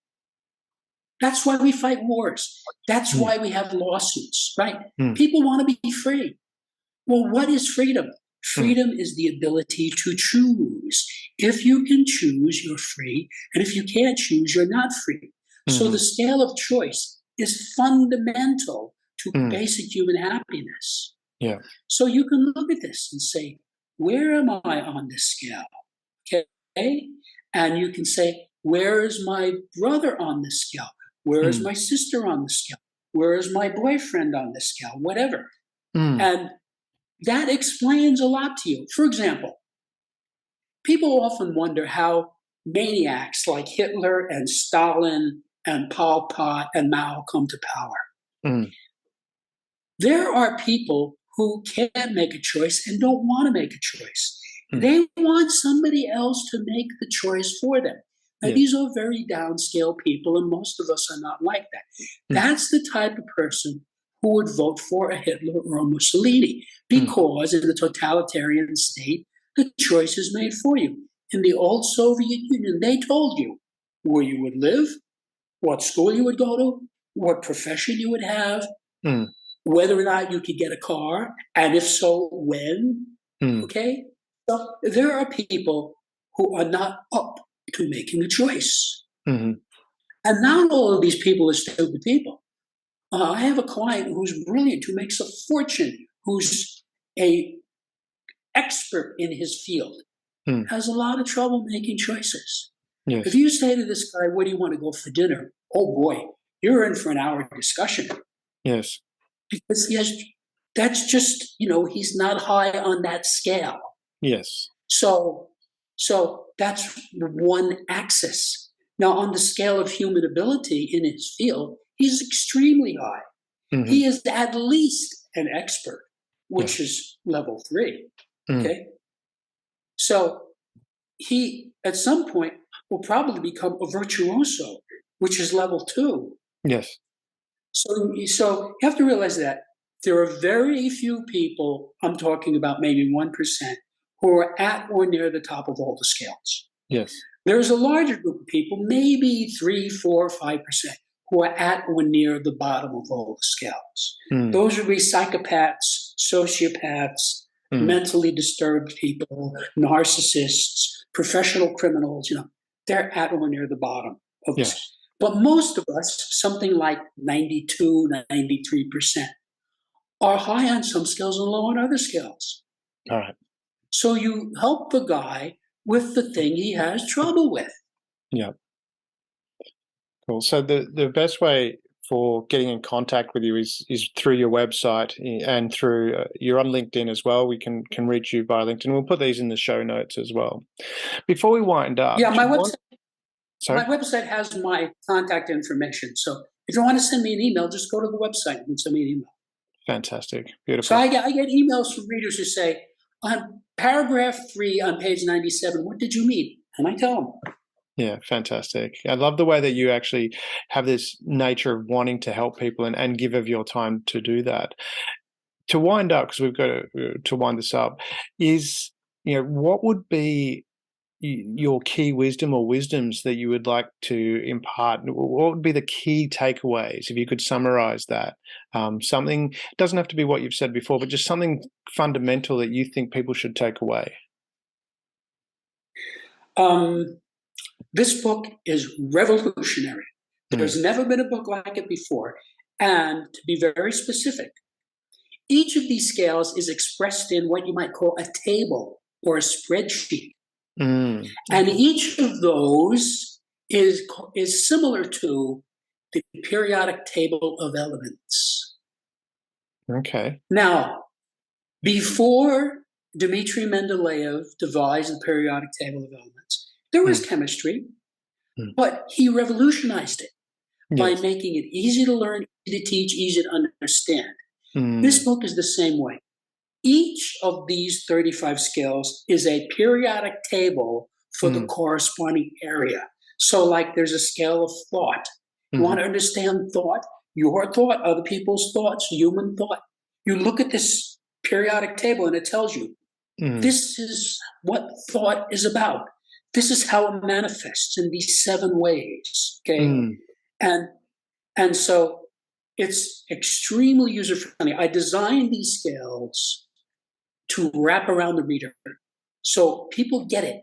That's why we fight wars. That's why we have lawsuits, right? People want to be free. Well, what is freedom? Freedom is the ability to choose. If you can choose, you're free. And if you can't choose, you're not free. So the scale of choice is fundamental to basic human happiness. Yeah. So you can look at this and say, where am I on this scale? Okay. And you can say, where is my brother on this scale? Where is my sister on the scale? Where is my boyfriend on the scale? Whatever. And that explains a lot to you. For example, people often wonder how maniacs like Hitler and Stalin and Pol Pot and Mao come to power. Mm. There are people who can't make a choice and don't want to make a choice. Mm. They want somebody else to make the choice for them. Now, Yeah. these are very downscale people, and most of us are not like that. That's the type of person who would vote for a Hitler or a Mussolini, because in the totalitarian state, the choice is made for you. In the old Soviet Union, they told you where you would live, what school you would go to, what profession you would have, whether or not you could get a car, and if so, when. Okay? So there are people who are not up to making a choice. Mm-hmm. And not all of these people are stupid people. I have a client who's brilliant, who makes a fortune, who's a expert in his field, has a lot of trouble making choices. Yes. If you say to this guy, where do you want to go for dinner? Oh boy, you're in for an hour discussion. Yes. Because that's just, he's not high on that scale. Yes. So that's one axis. Now, on the scale of human ability in his field, he's extremely high. Mm-hmm. He is at least an expert, which is level 3. Okay. So he, at some point, will probably become a virtuoso, which is level 2. Yes. So you have to realize that there are very few people, I'm talking about maybe 1%, who are at or near the top of all the scales. Yes. There's a larger group of people, maybe 3, 4, 5%, who are at or near the bottom of all the scales. Those would be psychopaths, sociopaths, mentally disturbed people, narcissists, professional criminals. They're at or near the bottom of the scale. But most of us, something like 92, 93%, are high on some scales and low on other scales. All right. So you help the guy with the thing he has trouble with. Yeah. Cool. So the best way for getting in contact with you is through your website and through you're on LinkedIn as well. We can reach you via LinkedIn. We'll put these in the show notes as well. Before we wind up, yeah, my website has my contact information. So if you want to send me an email, just go to the website and send me an email. Fantastic. Beautiful. So I get emails from readers who say, on paragraph 3 on page 97, what did you mean? And I tell them. Yeah, fantastic. I love the way that you actually have this nature of wanting to help people and give of your time to do that. To wind up, because we've got to wind this up, is, what would be your key wisdom or wisdoms that you would like to impart? What would be the key takeaways, if you could summarize that? Something, it doesn't have to be what you've said before, but just something fundamental that you think people should take away. This book is revolutionary. There's never been a book like it before. And to be very specific, each of these scales is expressed in what you might call a table or a spreadsheet. And each of those is similar to the periodic table of elements. Okay. Now, before Dmitri Mendeleev devised the periodic table of elements, there was chemistry, but he revolutionized it by making it easy to learn, easy to teach, easy to understand. This book is the same way. Each of these 35 scales is a periodic table for the corresponding area. So like there's a scale of thought. You want to understand thought, your thought, other people's thoughts, human thought. You look at this periodic table and it tells you, this is what thought is about. This is how it manifests in these 7 ways. Okay. And so it's extremely user-friendly. I designed these scales to wrap around the reader so people get it.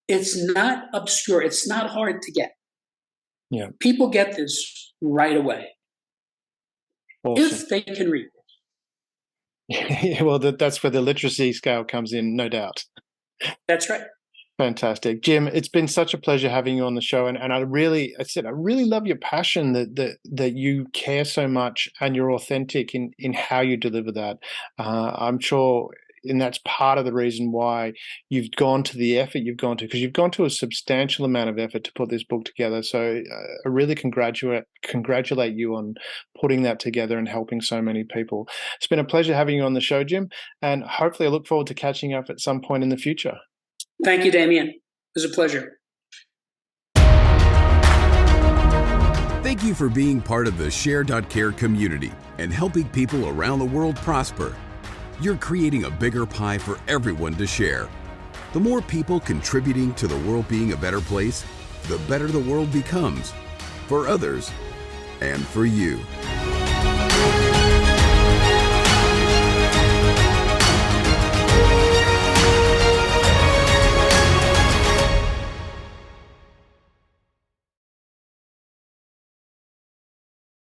It's not obscure. It's not hard to get. Yeah. People get this right away. Awesome. If they can read it. Well, that's where the literacy scale comes in, no doubt. That's right. Fantastic. Jim, it's been such a pleasure having you on the show. And I really love your passion that you care so much and you're authentic in how you deliver that. I'm sure, and that's part of the reason why you've gone to the effort you've gone to, because you've gone to a substantial amount of effort to put this book together. So I really congratulate you on putting that together and helping so many people. It's been a pleasure having you on the show, Jim, and hopefully I look forward to catching up at some point in the future. Thank you, Damien. It was a pleasure. Thank you for being part of the eSHAIR.care community and helping people around the world prosper. You're creating a bigger pie for everyone to share. The more people contributing to the world being a better place, the better the world becomes, for others and for you.